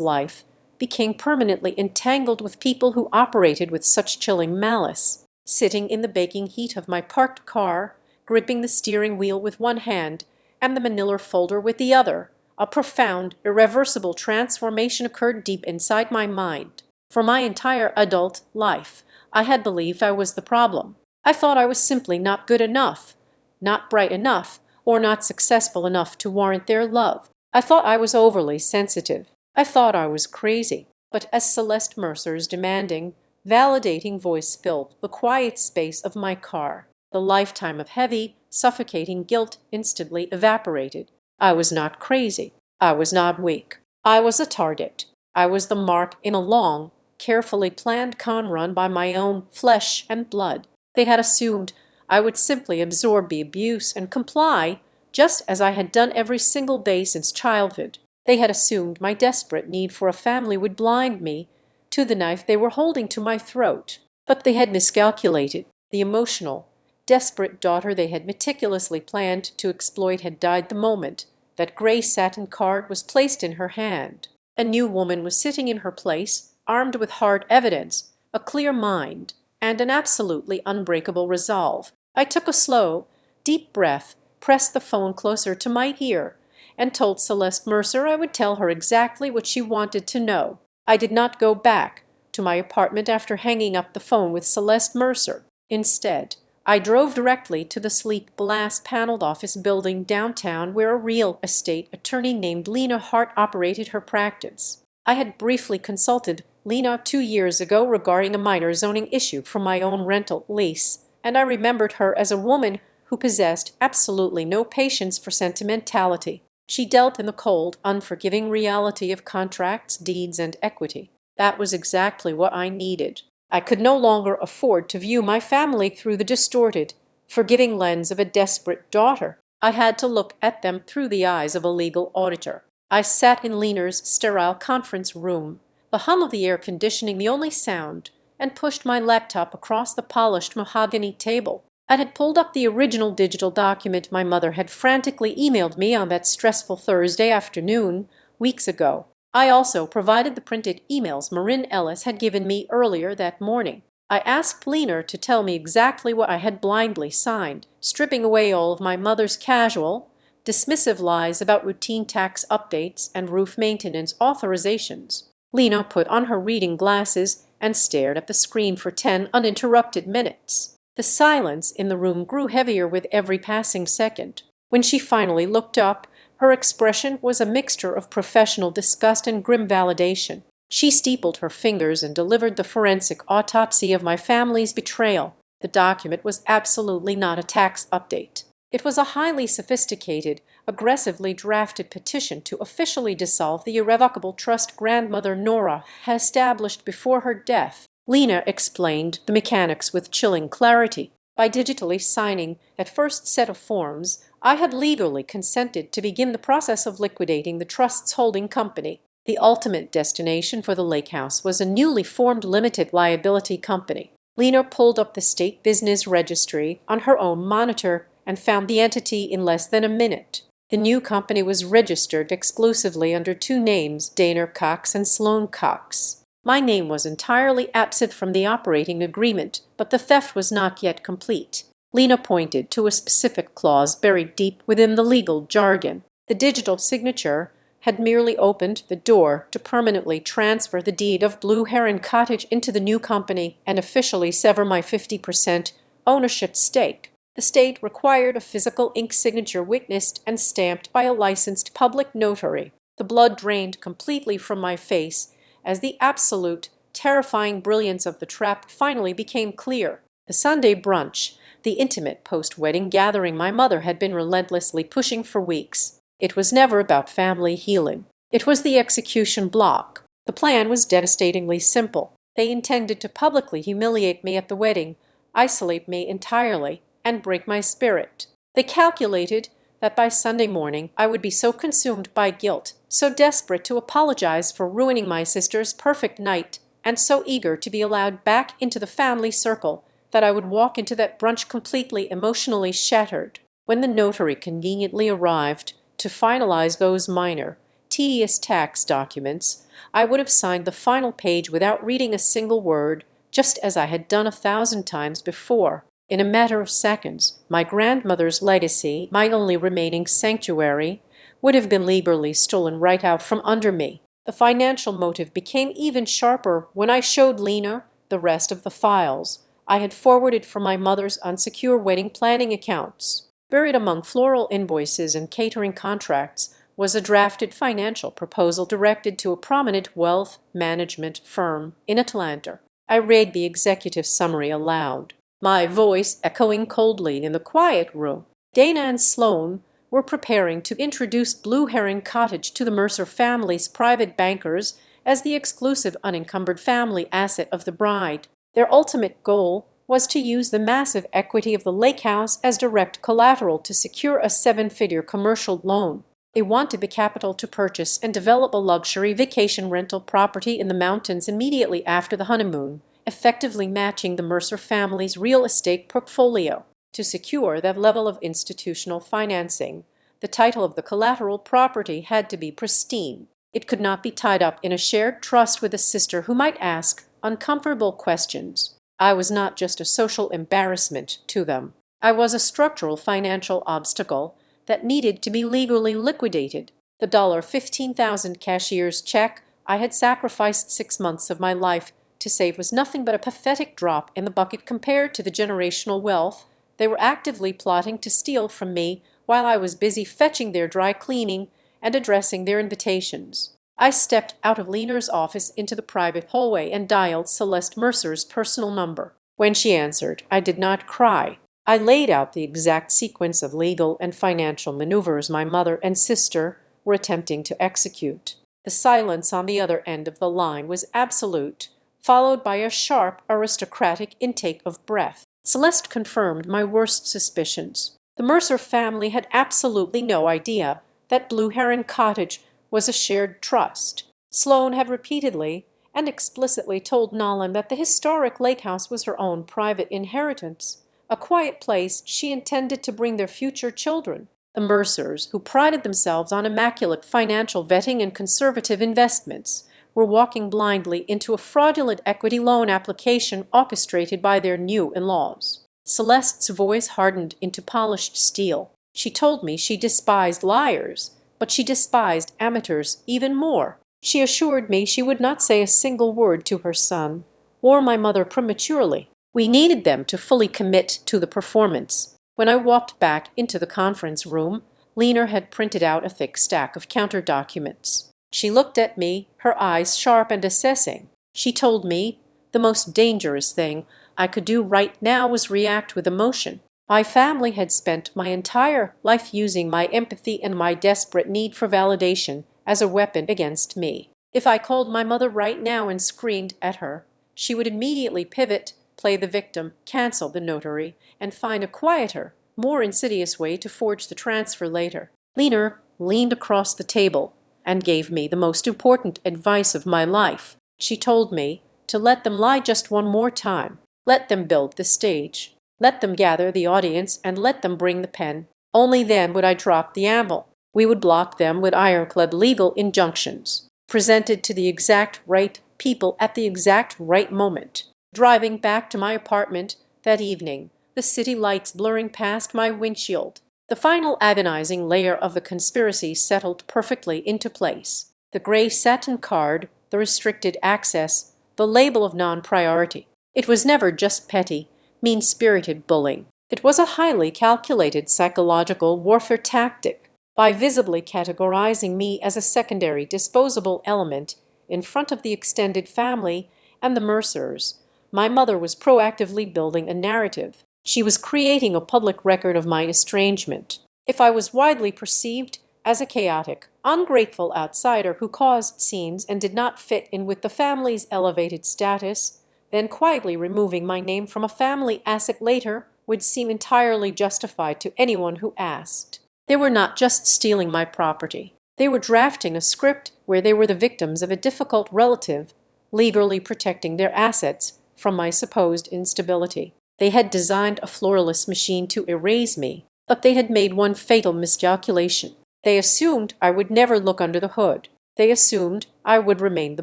life became permanently entangled with people who operated with such chilling malice. Sitting in the baking heat of my parked car, gripping the steering wheel with one hand and the manila folder with the other, a profound, irreversible transformation occurred deep inside my mind. For my entire adult life, I had believed I was the problem. I thought I was simply not good enough, not bright enough, or not successful enough to warrant their love. I thought I was overly sensitive. I thought I was crazy. But as Celeste Mercer's demanding, validating voice filled the quiet space of my car, the lifetime of heavy, suffocating guilt instantly evaporated. I was not crazy. I was not weak. I was a target. I was the mark in a long, carefully planned con run by my own flesh and blood. They had assumed I would simply absorb the abuse and comply, just as I had done every single day since childhood. They had assumed my desperate need for a family would blind me to the knife they were holding to my throat. But they had miscalculated. The emotional, desperate daughter they had meticulously planned to exploit had died the moment that gray satin card was placed in her hand. A new woman was sitting in her place, armed with hard evidence, a clear mind, and an absolutely unbreakable resolve. I took a slow, deep breath, pressed the phone closer to my ear, and told Celeste Mercer I would tell her exactly what she wanted to know. I did not go back to my apartment after hanging up the phone with Celeste Mercer. Instead, I drove directly to the sleek glass-paneled office building downtown where a real estate attorney named Lena Hart operated her practice. I had briefly consulted Lena 2 years ago regarding a minor zoning issue for my own rental lease, and I remembered her as a woman who possessed absolutely no patience for sentimentality. She dealt in the cold, unforgiving reality of contracts, deeds, and equity. That was exactly what I needed. I could no longer afford to view my family through the distorted, forgiving lens of a desperate daughter. I had to look at them through the eyes of a legal auditor. I sat in Lena's sterile conference room, the hum of the air conditioning the only sound, and pushed my laptop across the polished mahogany table. I had pulled up the original digital document my mother had frantically emailed me on that stressful Thursday afternoon weeks ago. I also provided the printed emails Marin Ellis had given me earlier that morning. I asked Lena to tell me exactly what I had blindly signed, stripping away all of my mother's casual, dismissive lies about routine tax updates and roof maintenance authorizations. Lena put on her reading glasses and stared at the screen for 10 uninterrupted minutes. The silence in the room grew heavier with every passing second. When she finally looked up, her expression was a mixture of professional disgust and grim validation. She steepled her fingers and delivered the forensic autopsy of my family's betrayal. The document was absolutely not a tax update. It was a highly sophisticated, aggressively drafted petition to officially dissolve the irrevocable trust grandmother Nora had established before her death. Lena explained the mechanics with chilling clarity. By digitally signing that first set of forms, I had legally consented to begin the process of liquidating the trust's holding company. The ultimate destination for the lake house was a newly formed limited liability company. Lena pulled up the state business registry on her own monitor and found the entity in less than a minute. The new company was registered exclusively under two names, Daner Cox and Sloan Cox. My name was entirely absent from the operating agreement, but the theft was not yet complete. Lena pointed to a specific clause buried deep within the legal jargon. The digital signature had merely opened the door to permanently transfer the deed of Blue Heron Cottage into the new company and officially sever my 50% ownership stake. The state required a physical ink signature witnessed and stamped by a licensed public notary. The blood drained completely from my face as the absolute, terrifying brilliance of the trap finally became clear. The Sunday brunch, the intimate post-wedding gathering my mother had been relentlessly pushing for weeks. It was never about family healing. It was the execution block. The plan was devastatingly simple. They intended to publicly humiliate me at the wedding, isolate me entirely, and break my spirit. They calculated that by Sunday morning I would be so consumed by guilt, so desperate to apologize for ruining my sister's perfect night, and so eager to be allowed back into the family circle, that I would walk into that brunch completely emotionally shattered. When the notary conveniently arrived to finalize those minor, tedious tax documents, I would have signed the final page without reading a single word, just as I had done 1,000 times before. In a matter of seconds, my grandmother's legacy, my only remaining sanctuary, would have been legally stolen right out from under me. The financial motive became even sharper when I showed Lena the rest of the files I had forwarded from my mother's unsecure wedding planning accounts. Buried among floral invoices and catering contracts was a drafted financial proposal directed to a prominent wealth management firm in Atlanta. I read the executive summary aloud, my voice echoing coldly in the quiet room. Dana and Sloan were preparing to introduce Blue Heron Cottage to the Mercer family's private bankers as the exclusive unencumbered family asset of the bride. Their ultimate goal was to use the massive equity of the lake house as direct collateral to secure a 7-figure commercial loan. They wanted the capital to purchase and develop a luxury vacation rental property in the mountains immediately after the honeymoon, effectively matching the Mercer family's real estate portfolio. To secure that level of institutional financing, the title of the collateral property had to be pristine. It could not be tied up in a shared trust with a sister who might ask uncomfortable questions. I was not just a social embarrassment to them. I was a structural financial obstacle that needed to be legally liquidated. The 15,000 cashier's check I had sacrificed 6 months of my life to save was nothing but a pathetic drop in the bucket compared to the generational wealth they were actively plotting to steal from me while I was busy fetching their dry cleaning and addressing their invitations. I stepped out of Leaner's office into the private hallway and dialed Celeste Mercer's personal number. When she answered, I did not cry. I laid out the exact sequence of legal and financial maneuvers my mother and sister were attempting to execute. The silence on the other end of the line was absolute, followed by a sharp, aristocratic intake of breath. Celeste confirmed my worst suspicions. The Mercer family had absolutely no idea that Blue Heron Cottage was a shared trust. Sloane had repeatedly and explicitly told Nolan that the historic lake house was her own private inheritance, a quiet place she intended to bring their future children. The Mercers, who prided themselves on immaculate financial vetting and conservative investments, were walking blindly into a fraudulent equity loan application orchestrated by their new in-laws. Celeste's voice hardened into polished steel. She told me she despised liars, but she despised amateurs even more. She assured me she would not say a single word to her son or my mother prematurely. We needed them to fully commit to the performance. When I walked back into the conference room, Leaner had printed out a thick stack of counter documents. She looked at me, her eyes sharp and assessing. She told me the most dangerous thing I could do right now was react with emotion. My family had spent my entire life using my empathy and my desperate need for validation as a weapon against me. If I called my mother right now and screamed at her, she would immediately pivot, play the victim, cancel the notary, and find a quieter, more insidious way to forge the transfer later. Leaner leaned across the table and gave me the most important advice of my life. She told me to let them lie just one more time. Let them build the stage. Let them gather the audience and let them bring the pen. Only then would I drop the amble. We would block them with ironclad legal injunctions, presented to the exact right people at the exact right moment. Driving back to my apartment that evening, the city lights blurring past my windshield, the final agonizing layer of the conspiracy settled perfectly into place. The gray satin card, the restricted access, the label of non-priority. It was never just petty, mean-spirited bullying. It was a highly calculated psychological warfare tactic. By visibly categorizing me as a secondary disposable element in front of the extended family and the Mercers, my mother was proactively building a narrative. She was creating a public record of my estrangement. If I was widely perceived as a chaotic, ungrateful outsider who caused scenes and did not fit in with the family's elevated status, then quietly removing my name from a family asset later would seem entirely justified to anyone who asked. They were not just stealing my property. They were drafting a script where they were the victims of a difficult relative, legally protecting their assets from my supposed instability. They had designed a floorless machine to erase me, but they had made one fatal miscalculation. They assumed I would never look under the hood. They assumed I would remain the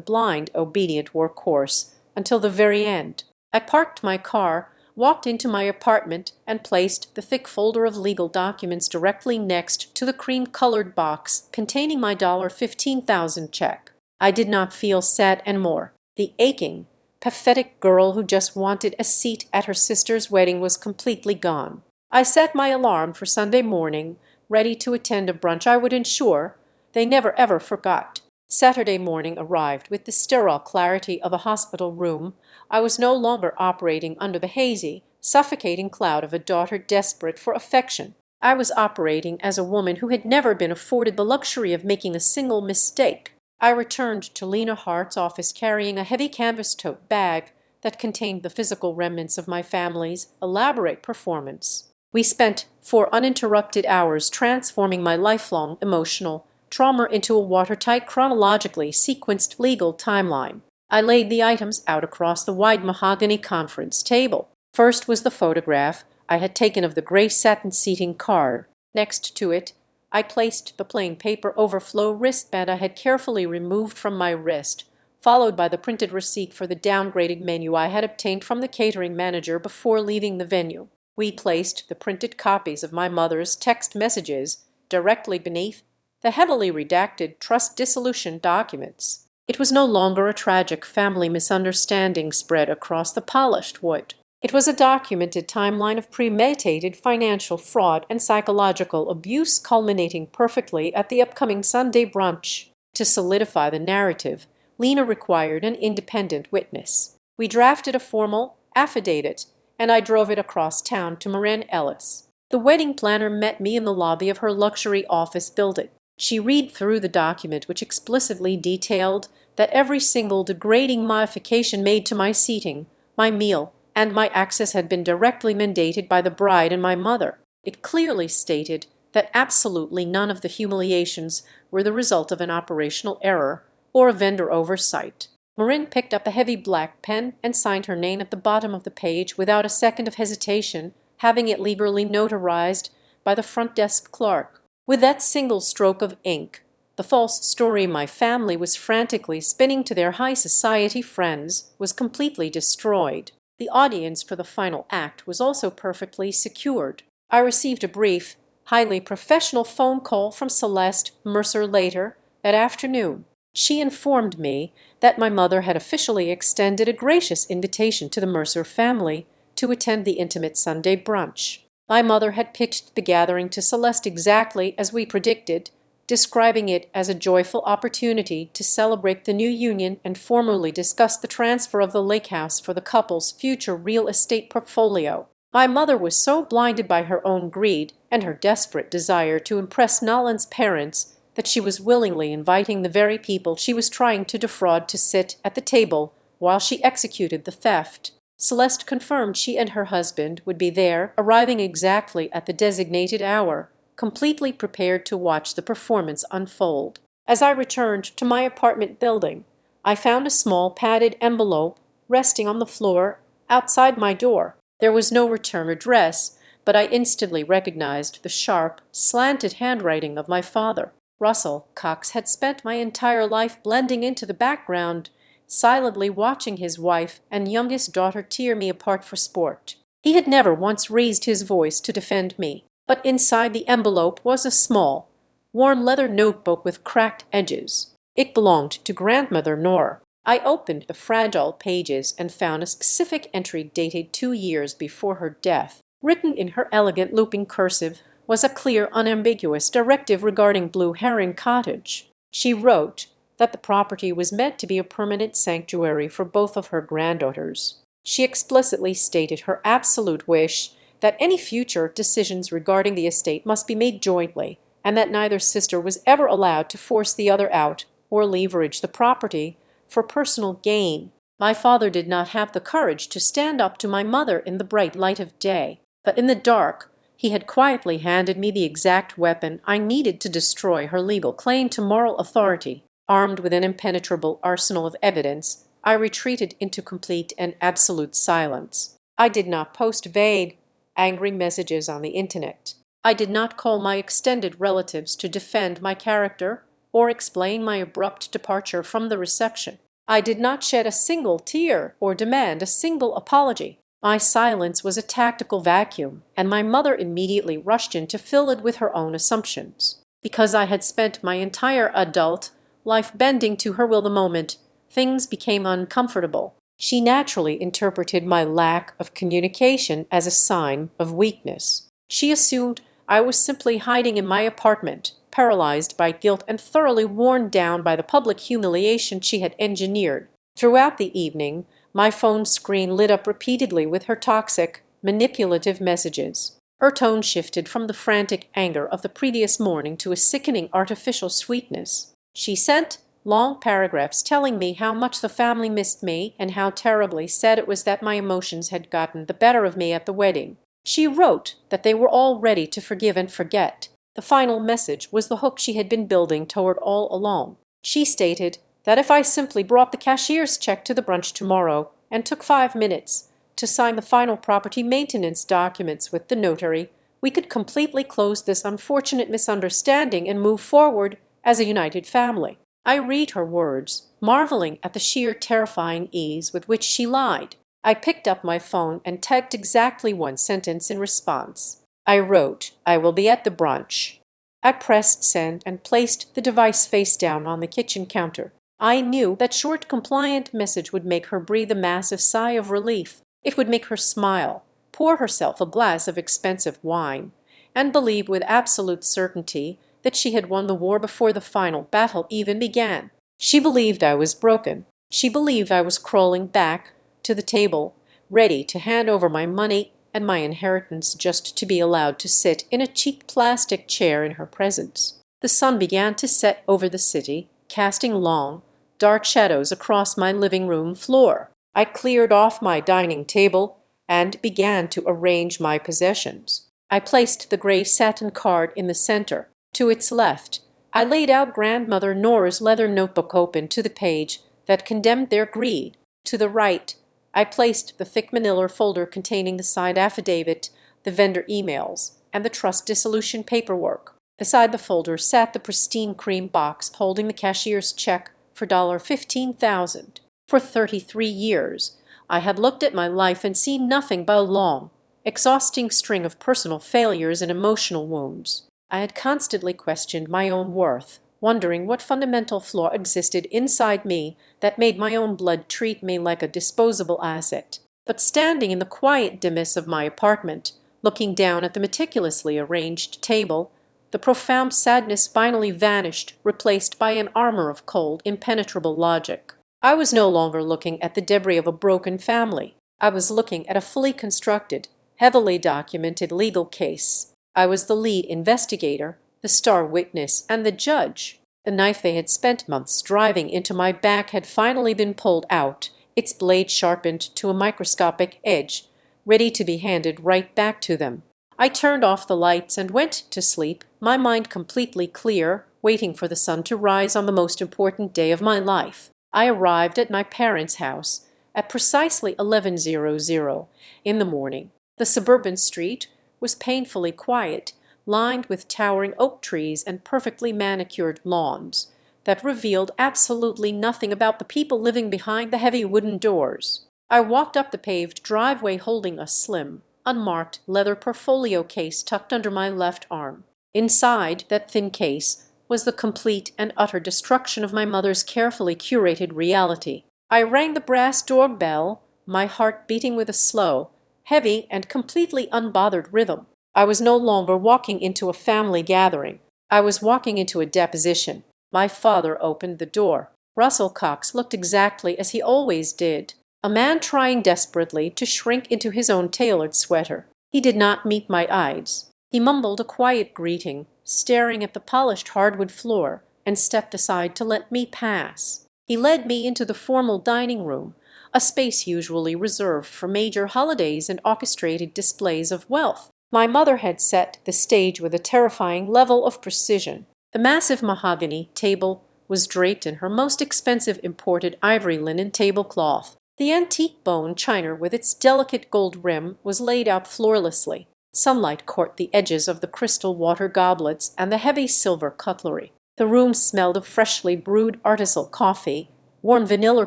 blind, obedient workhorse until the very end. I parked my car, walked into my apartment, and placed the thick folder of legal documents directly next to the cream-colored box containing my $15,000 check. I did not feel sad anymore. The aching, pathetic girl who just wanted a seat at her sister's wedding was completely gone. I set my alarm for Sunday morning, ready to attend a brunch I would ensure they never ever forgot. Saturday morning arrived with the sterile clarity of a hospital room. I was no longer operating under the hazy, suffocating cloud of a daughter desperate for affection. I was operating as a woman who had never been afforded the luxury of making a single mistake. I returned to Lena Hart's office carrying a heavy canvas tote bag that contained the physical remnants of my family's elaborate performance. We spent 4 uninterrupted hours transforming my lifelong emotional trauma into a watertight, chronologically sequenced legal timeline. I laid the items out across the wide mahogany conference table. First was the photograph I had taken of the gray satin seating car. Next to it, I placed the plain paper overflow wristband I had carefully removed from my wrist followed by the printed receipt for the downgraded menu I had obtained from the catering manager before leaving the venue. We placed the printed copies of my mother's text messages directly beneath the heavily redacted trust dissolution documents. It was no longer a tragic family misunderstanding spread across the polished wood. It was a documented timeline of premeditated financial fraud and psychological abuse culminating perfectly at the upcoming Sunday brunch. To solidify the narrative, Lena required an independent witness. We drafted a formal affidavit, and I drove it across town to Marin Ellis. The wedding planner met me in the lobby of her luxury office building. She read through the document, which explicitly detailed that every single degrading modification made to my seating, my meal, and my access had been directly mandated by the bride and my mother. It clearly stated that absolutely none of the humiliations were the result of an operational error or a vendor oversight. Marin picked up a heavy black pen and signed her name at the bottom of the page without a second of hesitation, having it legally notarized by the front desk clerk. With that single stroke of ink, the false story my family was frantically spinning to their high society friends was completely destroyed. The audience for the final act was also perfectly secured. I received a brief, highly professional phone call from Celeste Mercer later that afternoon. She informed me that my mother had officially extended a gracious invitation to the Mercer family to attend the intimate Sunday brunch. My mother had pitched the gathering to Celeste exactly as we predicted, describing it as a joyful opportunity to celebrate the new union and formally discuss the transfer of the lake house for the couple's future real estate portfolio. My mother was so blinded by her own greed and her desperate desire to impress Nolan's parents that she was willingly inviting the very people she was trying to defraud to sit at the table while she executed the theft. Celeste confirmed she and her husband would be there, arriving exactly at the designated hour, completely prepared to watch the performance unfold. As I returned to my apartment building, I found a small padded envelope resting on the floor outside my door. There was no return address, but I instantly recognized the sharp, slanted handwriting of my father. Russell Cox had spent my entire life blending into the background, silently watching his wife and youngest daughter tear me apart for sport. He had never once raised his voice to defend me. But inside the envelope was a small, worn leather notebook with cracked edges. It belonged to grandmother Nora. I opened the fragile pages and found a specific entry dated 2 years before her death. Written in her elegant looping cursive was a clear, unambiguous directive regarding Blue Heron Cottage. She wrote that the property was meant to be a permanent sanctuary for both of her granddaughters. She explicitly stated her absolute wish that any future decisions regarding the estate must be made jointly, and that neither sister was ever allowed to force the other out or leverage the property for personal gain. My father did not have the courage to stand up to my mother in the bright light of day, but in the dark he had quietly handed me the exact weapon I needed to destroy her legal claim to moral authority. Armed with an impenetrable arsenal of evidence, I retreated into complete and absolute silence. I did not post vague, angry messages on the internet. I did not call my extended relatives to defend my character or explain my abrupt departure from the reception. I did not shed a single tear or demand a single apology. My silence was a tactical vacuum, and my mother immediately rushed in to fill it with her own assumptions. Because I had spent my entire adult life bending to her will the moment things became uncomfortable, she naturally interpreted my lack of communication as a sign of weakness. She assumed I was simply hiding in my apartment, paralyzed by guilt and thoroughly worn down by the public humiliation she had engineered. Throughout the evening, my phone screen lit up repeatedly with her toxic, manipulative messages. Her tone shifted from the frantic anger of the previous morning to a sickening artificial sweetness. She sent long paragraphs telling me how much the family missed me and how terribly sad it was that my emotions had gotten the better of me at the wedding. She wrote that they were all ready to forgive and forget. The final message was the hook she had been building toward all along. She stated that if I simply brought the cashier's check to the brunch tomorrow and took 5 minutes to sign the final property maintenance documents with the notary, we could completely close this unfortunate misunderstanding and move forward as a united family. I read her words, marveling at the sheer terrifying ease with which she lied. I picked up my phone and typed exactly one sentence in response. I wrote, "I will be at the brunch." I pressed send and placed the device face down on the kitchen counter. I knew that short, compliant message would make her breathe a massive sigh of relief. It would make her smile, pour herself a glass of expensive wine, and believe with absolute certainty that she had won the war before the final battle even began. She believed I was broken. She believed I was crawling back to the table, ready to hand over my money and my inheritance just to be allowed to sit in a cheap plastic chair in her presence. The sun began to set over the city, casting long, dark shadows across my living room floor. I cleared off my dining table and began to arrange my possessions. I placed the gray satin card in the center. To its left, I laid out Grandmother Nora's leather notebook open to the page that condemned their greed. To the right, I placed the thick manila folder containing the signed affidavit, the vendor emails, and the trust dissolution paperwork. Beside the folder sat the pristine cream box holding the cashier's check for $15,000. For 33 years, I had looked at my life and seen nothing but a long, exhausting string of personal failures and emotional wounds. I had constantly questioned my own worth, wondering what fundamental flaw existed inside me that made my own blood treat me like a disposable asset. But standing in the quiet dimness of my apartment, looking down at the meticulously arranged table, the profound sadness finally vanished, replaced by an armor of cold, impenetrable logic. I was no longer looking at the debris of a broken family. I was looking at a fully constructed, heavily documented legal case. I was the lead investigator, the star witness, and the judge. The knife they had spent months driving into my back had finally been pulled out, its blade sharpened to a microscopic edge, ready to be handed right back to them. I turned off the lights and went to sleep, my mind completely clear, waiting for the sun to rise on the most important day of my life. I arrived at my parents' house at precisely 11:00 in the morning. The suburban street was painfully quiet, lined with towering oak trees and perfectly manicured lawns that revealed absolutely nothing about the people living behind the heavy wooden doors. I walked up the paved driveway holding a slim, unmarked leather portfolio case tucked under my left arm. Inside that thin case was the complete and utter destruction of my mother's carefully curated reality. I rang the brass doorbell, my heart beating with a slow, heavy, and completely unbothered rhythm. I was no longer walking into a family gathering. I was walking into a deposition. My father opened the door. Russell Cox looked exactly as he always did, a man trying desperately to shrink into his own tailored sweater. He did not meet my eyes. He mumbled a quiet greeting, staring at the polished hardwood floor, and stepped aside to let me pass. He led me into the formal dining room, a space usually reserved for major holidays and orchestrated displays of wealth. My mother had set the stage with a terrifying level of precision. The massive mahogany table was draped in her most expensive imported ivory linen tablecloth. The antique bone china with its delicate gold rim was laid out flawlessly. Sunlight caught the edges of the crystal water goblets and the heavy silver cutlery. The room smelled of freshly brewed artisanal coffee, warm vanilla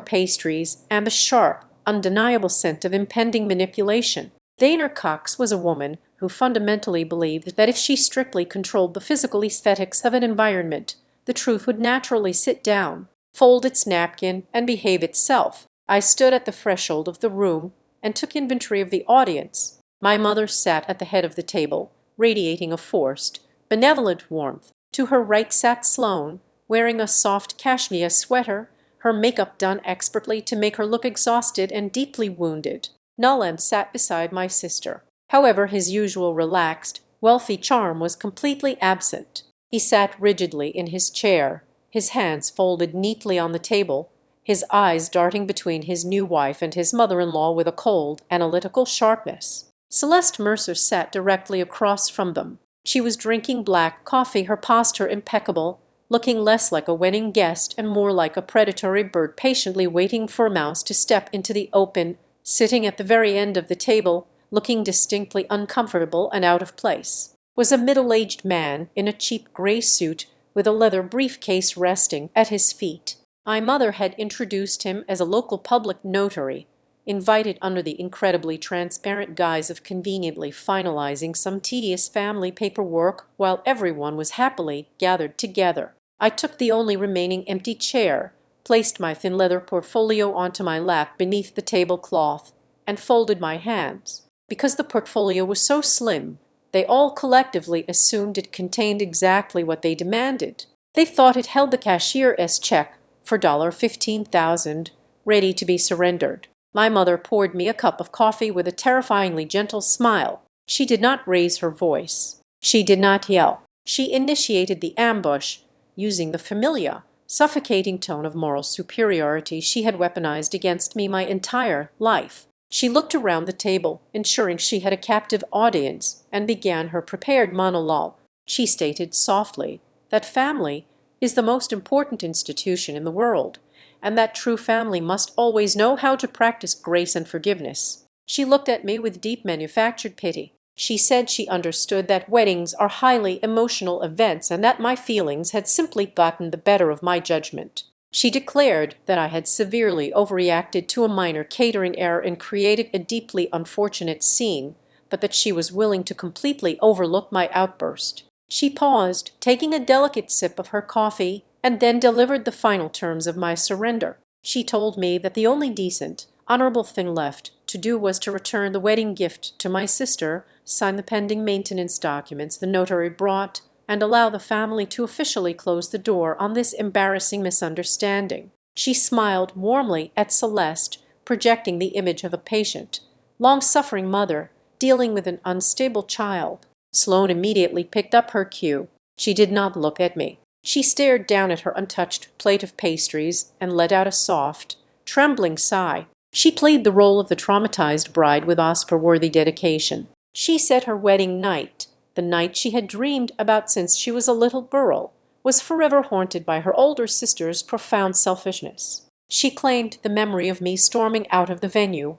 pastries, and the sharp, undeniable scent of impending manipulation. Dana Cox was a woman who fundamentally believed that if she strictly controlled the physical aesthetics of an environment, the truth would naturally sit down, fold its napkin, and behave itself. I stood at the threshold of the room and took inventory of the audience. My mother sat at the head of the table, radiating a forced, benevolent warmth. To her right sat Sloane, wearing a soft cashmere sweater, her makeup done expertly to make her look exhausted and deeply wounded. Nolan sat beside my sister. However, his usual relaxed, wealthy charm was completely absent. He sat rigidly in his chair, his hands folded neatly on the table, his eyes darting between his new wife and his mother-in-law with a cold, analytical sharpness. Celeste Mercer sat directly across from them. She was drinking black coffee, her posture impeccable, looking less like a wedding guest and more like a predatory bird patiently waiting for a mouse to step into the open. Sitting at the very end of the table, looking distinctly uncomfortable and out of place, was a middle-aged man in a cheap gray suit with a leather briefcase resting at his feet. My mother had introduced him as a local public notary, invited under the incredibly transparent guise of conveniently finalizing some tedious family paperwork while everyone was happily gathered together. I took the only remaining empty chair, placed my thin leather portfolio onto my lap beneath the tablecloth, and folded my hands. Because the portfolio was so slim, they all collectively assumed it contained exactly what they demanded. They thought it held the cashier's check for $15,000, ready to be surrendered. My mother poured me a cup of coffee with a terrifyingly gentle smile. She did not raise her voice. She did not yell. She initiated the ambush, using the familiar, suffocating tone of moral superiority she had weaponized against me my entire life. She looked around the table, ensuring she had a captive audience, and began her prepared monologue. She stated softly that family is the most important institution in the world, and that true family must always know how to practice grace and forgiveness. She looked at me with deep manufactured pity. She said she understood that weddings are highly emotional events and that my feelings had simply gotten the better of my judgment. She declared that I had severely overreacted to a minor catering error and created a deeply unfortunate scene, but that she was willing to completely overlook my outburst. She paused, taking a delicate sip of her coffee, and then delivered the final terms of my surrender. She told me that the only decent, honorable thing left to do was to return the wedding gift to my sister, sign the pending maintenance documents the notary brought, and allow the family to officially close the door on this embarrassing misunderstanding. She smiled warmly at Celeste, projecting the image of a patient, long-suffering mother dealing with an unstable child. Sloane immediately picked up her cue. She did not look at me. She stared down at her untouched plate of pastries and let out a soft, trembling sigh. She played the role of the traumatized bride with Oscar-worthy dedication. She said her wedding night, the night she had dreamed about since she was a little girl, was forever haunted by her older sister's profound selfishness. She claimed the memory of me storming out of the venue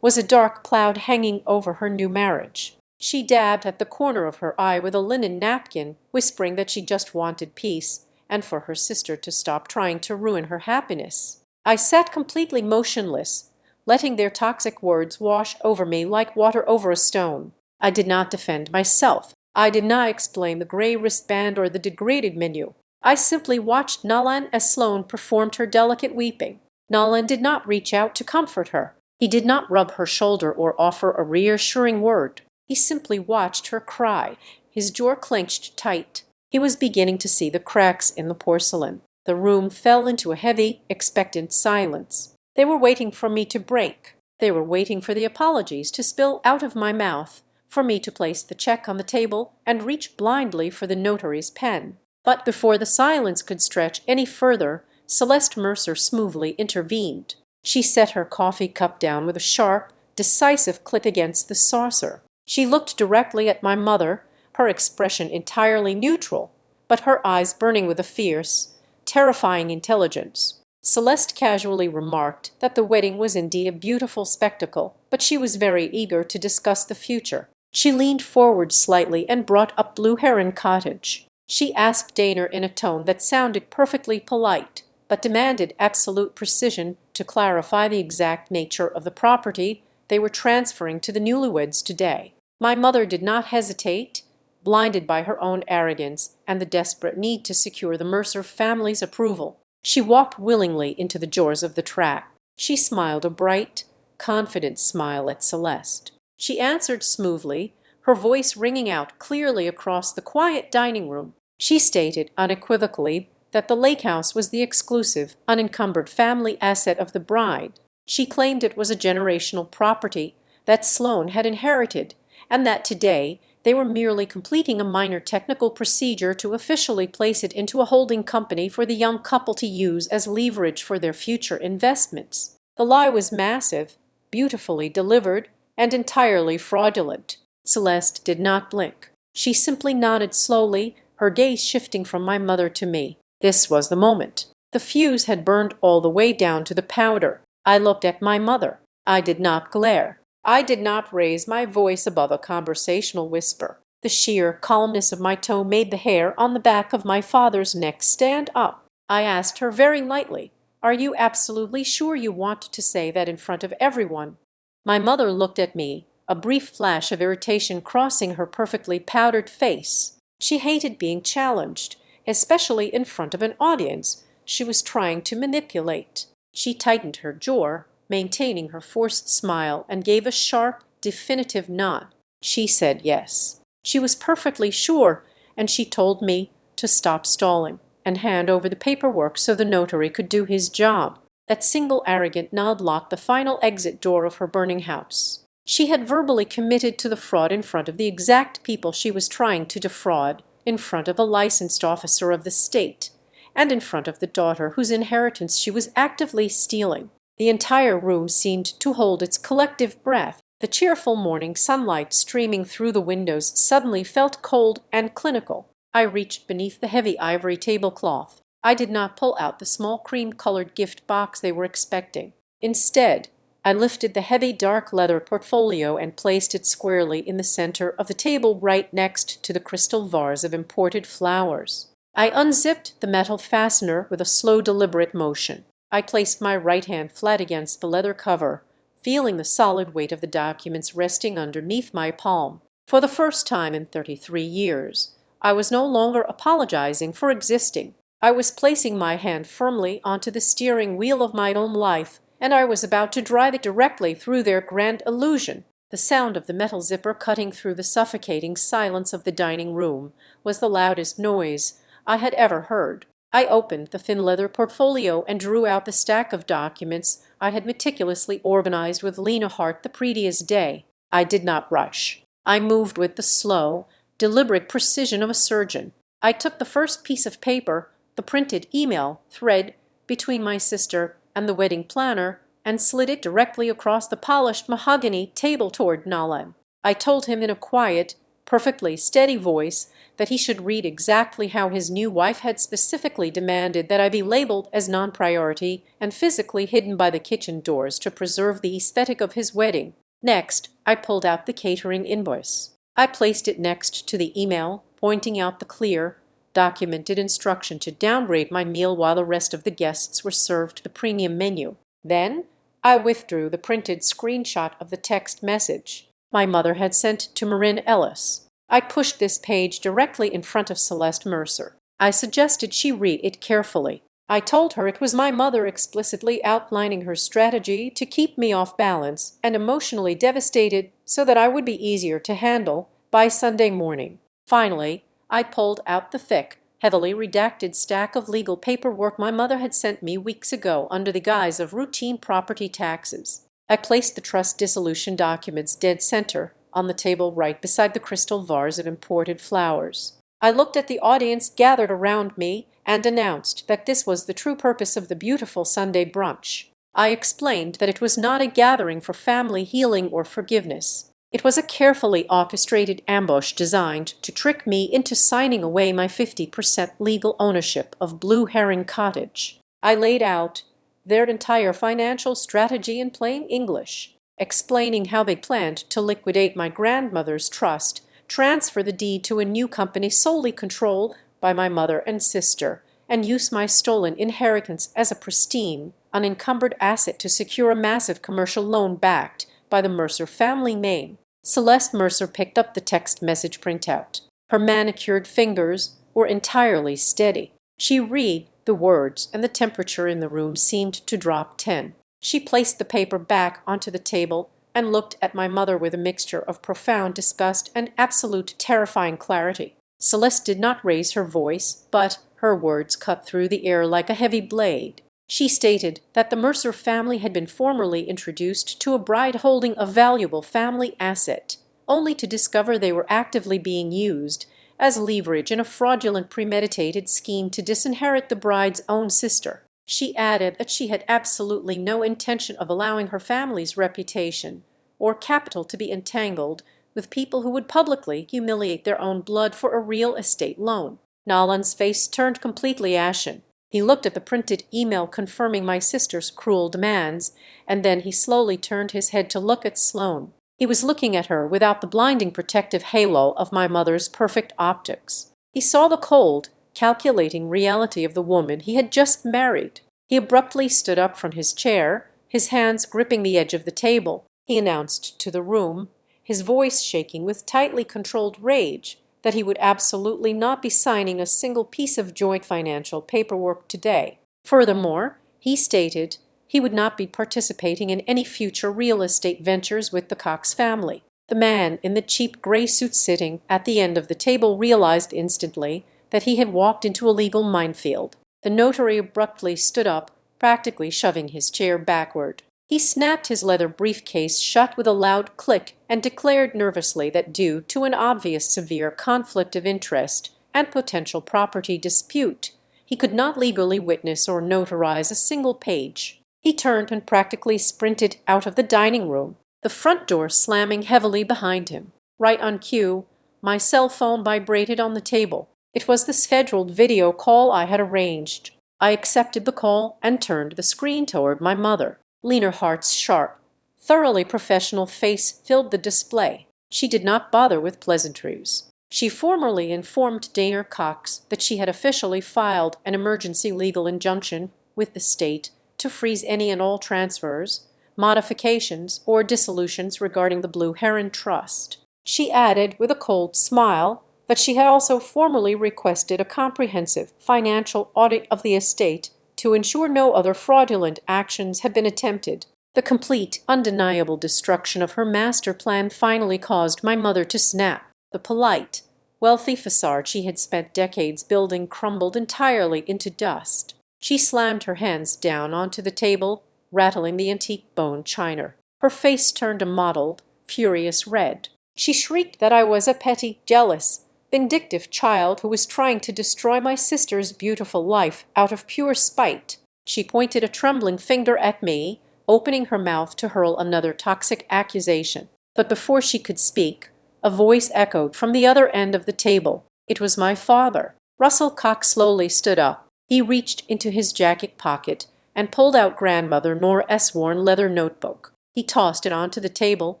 was a dark cloud hanging over her new marriage. She dabbed at the corner of her eye with a linen napkin, whispering that she just wanted peace and for her sister to stop trying to ruin her happiness. I sat completely motionless, letting their toxic words wash over me like water over a stone. I did not defend myself. I did not explain the gray wristband or the degraded menu. I simply watched Nalan as Sloane performed her delicate weeping. Nalan did not reach out to comfort her. He did not rub her shoulder or offer a reassuring word. He simply watched her cry, his jaw clenched tight. He was beginning to see the cracks in the porcelain. The room fell into a heavy, expectant silence. They were waiting for me to break. They were waiting for the apologies to spill out of my mouth, for me to place the check on the table and reach blindly for the notary's pen. But before the silence could stretch any further, Celeste Mercer smoothly intervened. She set her coffee cup down with a sharp, decisive click against the saucer. She looked directly at my mother, her expression entirely neutral, but her eyes burning with a fierce, terrifying intelligence. Celeste casually remarked that the wedding was indeed a beautiful spectacle, but she was very eager to discuss the future. She leaned forward slightly and brought up Blue Heron Cottage. She asked Daner in a tone that sounded perfectly polite, but demanded absolute precision to clarify the exact nature of the property they were transferring to the newlyweds today. My mother did not hesitate, blinded by her own arrogance and the desperate need to secure the Mercer family's approval. She walked willingly into the jaws of the track. She smiled a bright, confident smile at Celeste. She answered smoothly, her voice ringing out clearly across the quiet dining room. She stated unequivocally that the lake house was the exclusive, unencumbered family asset of the bride. She claimed it was a generational property that Sloane had inherited, and that today they were merely completing a minor technical procedure to officially place it into a holding company for the young couple to use as leverage for their future investments. The lie was massive, beautifully delivered, and entirely fraudulent. Celeste did not blink. She simply nodded slowly, her gaze shifting from my mother to me. This was the moment. The fuse had burned all the way down to the powder. I looked at my mother. I did not glare. I did not raise my voice above a conversational whisper. The sheer calmness of my tone made the hair on the back of my father's neck stand up. I asked her very lightly, "Are you absolutely sure you want to say that in front of everyone?" My mother looked at me, a brief flash of irritation crossing her perfectly powdered face. She hated being challenged, especially in front of an audience she was trying to manipulate. She tightened her jaw, maintaining her forced smile, and gave a sharp, definitive nod. She said yes. She was perfectly sure, and she told me to stop stalling and hand over the paperwork so the notary could do his job. That single arrogant nod locked the final exit door of her burning house. She had verbally committed to the fraud in front of the exact people she was trying to defraud, in front of a licensed officer of the state, and in front of the daughter whose inheritance she was actively stealing. The entire room seemed to hold its collective breath. The cheerful morning sunlight streaming through the windows suddenly felt cold and clinical. I reached beneath the heavy ivory tablecloth. I did not pull out the small cream-colored gift box they were expecting. Instead, I lifted the heavy dark leather portfolio and placed it squarely in the center of the table right next to the crystal vase of imported flowers. I unzipped the metal fastener with a slow, deliberate motion. I placed my right hand flat against the leather cover, feeling the solid weight of the documents resting underneath my palm. For the first time in 33 years, I was no longer apologizing for existing. I was placing my hand firmly onto the steering wheel of my own life, and I was about to drive it directly through their grand illusion. The sound of the metal zipper cutting through the suffocating silence of the dining room was the loudest noise I had ever heard. I opened the thin leather portfolio and drew out the stack of documents I had meticulously organized with Lena Hart the previous day. I did not rush. I moved with the slow, deliberate precision of a surgeon. I took the first piece of paper, the printed email thread between my sister and the wedding planner, and slid it directly across the polished mahogany table toward Nalan. I told him in a quiet, perfectly steady voice that he should read exactly how his new wife had specifically demanded that I be labeled as non-priority and physically hidden by the kitchen doors to preserve the aesthetic of his wedding. Next, I pulled out the catering invoice. I placed it next to the email, pointing out the clear, documented instruction to downgrade my meal while the rest of the guests were served the premium menu. Then I withdrew the printed screenshot of the text message my mother had sent to Marin Ellis. I pushed this page directly in front of Celeste Mercer. I suggested she read it carefully. I told her it was my mother explicitly outlining her strategy to keep me off balance and emotionally devastated so that I would be easier to handle by Sunday morning. Finally, I pulled out the thick, heavily redacted stack of legal paperwork my mother had sent me weeks ago under the guise of routine property taxes. I placed the trust dissolution documents dead center on the table right beside the crystal vase of imported flowers. I looked at the audience gathered around me and announced that this was the true purpose of the beautiful Sunday brunch. I explained that it was not a gathering for family healing or forgiveness. It was a carefully orchestrated ambush designed to trick me into signing away my 50% legal ownership of Blue Heron Cottage. I laid out their entire financial strategy in plain English, explaining how they planned to liquidate my grandmother's trust, transfer the deed to a new company solely controlled by my mother and sister, and use my stolen inheritance as a pristine, unencumbered asset to secure a massive commercial loan backed by the Mercer family name. Celeste Mercer picked up the text message printout. Her manicured fingers were entirely steady. She read the words, and the temperature in the room seemed to drop 10. She placed the paper back onto the table and looked at my mother with a mixture of profound disgust and absolute terrifying clarity. Celeste did not raise her voice, but her words cut through the air like a heavy blade. She stated that the Mercer family had been formerly introduced to a bride holding a valuable family asset, only to discover they were actively being used as leverage in a fraudulent premeditated scheme to disinherit the bride's own sister. She added that she had absolutely no intention of allowing her family's reputation or capital to be entangled with people who would publicly humiliate their own blood for a real estate loan. Nolan's face turned completely ashen. He looked at the printed email confirming my sister's cruel demands, and then he slowly turned his head to look at Sloane. He was looking at her without the blinding protective halo of my mother's perfect optics. He saw the cold, calculating reality of the woman he had just married. He abruptly stood up from his chair, his hands gripping the edge of the table. He announced to the room, his voice shaking with tightly controlled rage, that he would absolutely not be signing a single piece of joint financial paperwork today. Furthermore, he stated he would not be participating in any future real estate ventures with the Cox family. The man in the cheap gray suit sitting at the end of the table realized instantly that he had walked into a legal minefield. The notary abruptly stood up, practically shoving his chair backward. He snapped his leather briefcase shut with a loud click and declared nervously that due to an obvious severe conflict of interest and potential property dispute, he could not legally witness or notarize a single page. He turned and practically sprinted out of the dining room, the front door slamming heavily behind him. Right on cue, my cell phone vibrated on the table. It was the scheduled video call I had arranged. I accepted the call and turned the screen toward my mother. Lena Hart's sharp, thoroughly professional face filled the display. She did not bother with pleasantries. She formally informed Dana Cox that she had officially filed an emergency legal injunction with the state to freeze any and all transfers, modifications, or dissolutions regarding the Blue Heron Trust. She added with a cold smile that she had also formally requested a comprehensive financial audit of the estate to ensure no other fraudulent actions had been attempted. The complete, undeniable destruction of her master plan finally caused my mother to snap. The polite, wealthy facade she had spent decades building crumbled entirely into dust. She slammed her hands down onto the table, rattling the antique bone china. Her face turned a mottled, furious red. She shrieked that I was a petty, jealous, vindictive child who was trying to destroy my sister's beautiful life out of pure spite. She pointed a trembling finger at me, opening her mouth to hurl another toxic accusation. But before she could speak, a voice echoed from the other end of the table. It was my father. Russell Cox slowly stood up. He reached into his jacket pocket and pulled out grandmother Nora's worn leather notebook. He tossed it onto the table,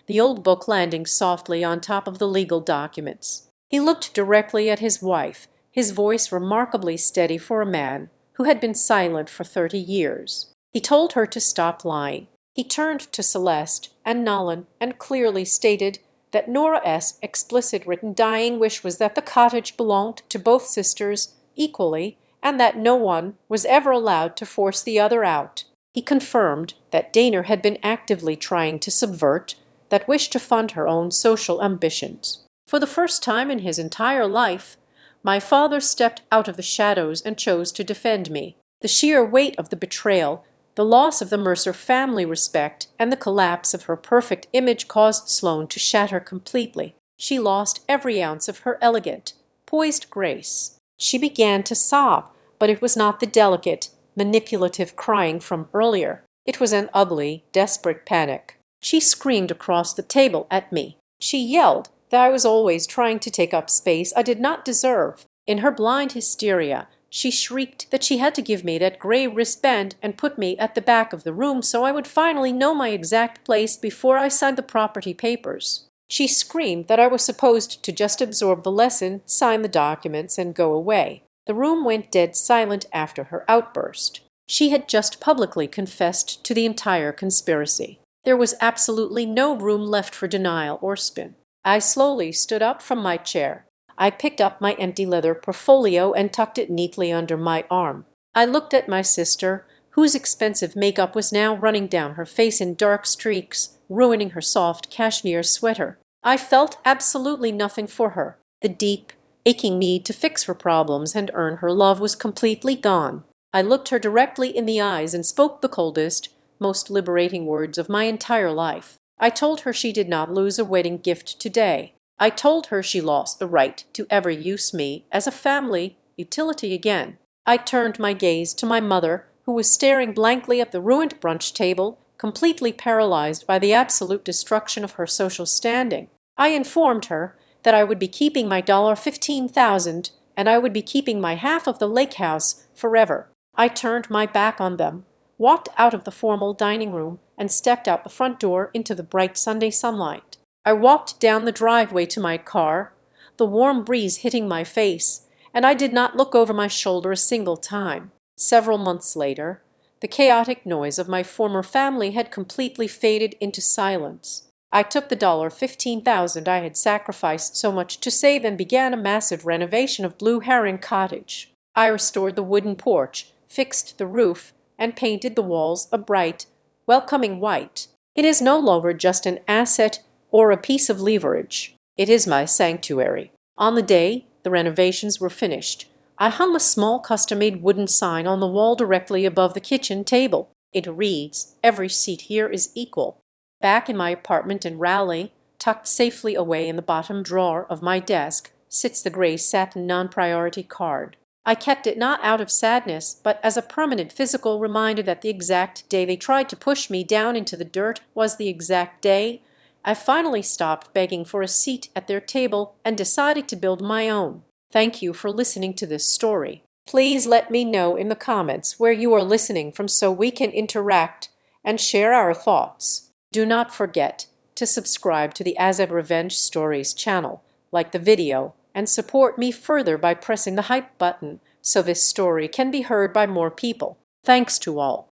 the old book landing softly on top of the legal documents. He looked directly at his wife, his voice remarkably steady for a man who had been silent for 30 years. He told her to stop lying. He turned to Celeste and Nolan and clearly stated that Nora's explicit written dying wish was that the cottage belonged to both sisters equally and that no one was ever allowed to force the other out. He confirmed that Dana had been actively trying to subvert that wish to fund her own social ambitions. For the first time in his entire life, my father stepped out of the shadows and chose to defend me. The sheer weight of the betrayal, the loss of the Mercer family respect, and the collapse of her perfect image caused Sloane to shatter completely. She lost every ounce of her elegant, poised grace. She began to sob, but it was not the delicate, manipulative crying from earlier. It was an ugly, desperate panic. She screamed across the table at me. She yelled that I was always trying to take up space I did not deserve. In her blind hysteria, she shrieked that she had to give me that gray wristband and put me at the back of the room so I would finally know my exact place before I signed the property papers. She screamed that I was supposed to just absorb the lesson, sign the documents, and go away. The room went dead silent after her outburst. She had just publicly confessed to the entire conspiracy. There was absolutely no room left for denial or spin. I slowly stood up from my chair. I picked up my empty leather portfolio and tucked it neatly under my arm. I looked at my sister, whose expensive makeup was now running down her face in dark streaks, ruining her soft cashmere sweater. I felt absolutely nothing for her. The deep, aching need to fix her problems and earn her love was completely gone. I looked her directly in the eyes and spoke the coldest, most liberating words of my entire life. I told her she did not lose a wedding gift today. I told her she lost the right to ever use me as a family utility again. I turned my gaze to my mother, who was staring blankly at the ruined brunch table, completely paralyzed by the absolute destruction of her social standing. I informed her that I would be keeping my $15,000 and I would be keeping my half of the lake house forever. I turned my back on them, walked out of the formal dining room, and stepped out the front door into the bright Sunday sunlight. I walked down the driveway to my car, the warm breeze hitting my face, and I did not look over my shoulder a single time. Several months later, the chaotic noise of my former family had completely faded into silence. I took the $15,000 I had sacrificed so much to save and began a massive renovation of Blue Heron Cottage. I restored the wooden porch, fixed the roof, and painted the walls a bright, welcoming white. It is no longer just an asset or a piece of leverage. It is my sanctuary. On the day the renovations were finished, I hung a small custom-made wooden sign on the wall directly above the kitchen table. It reads, "Every seat here is equal." Back in my apartment in Raleigh, tucked safely away in the bottom drawer of my desk, sits the gray satin non-priority card. I kept it not out of sadness, but as a permanent physical reminder that the exact day they tried to push me down into the dirt was the exact day I finally stopped begging for a seat at their table and decided to build my own. Thank you for listening to this story. Please let me know in the comments where you are listening from so we can interact and share our thoughts. Do not forget to subscribe to the Azad Revenge Stories channel, like the video, and support me further by pressing the hype button so this story can be heard by more people. Thanks to all.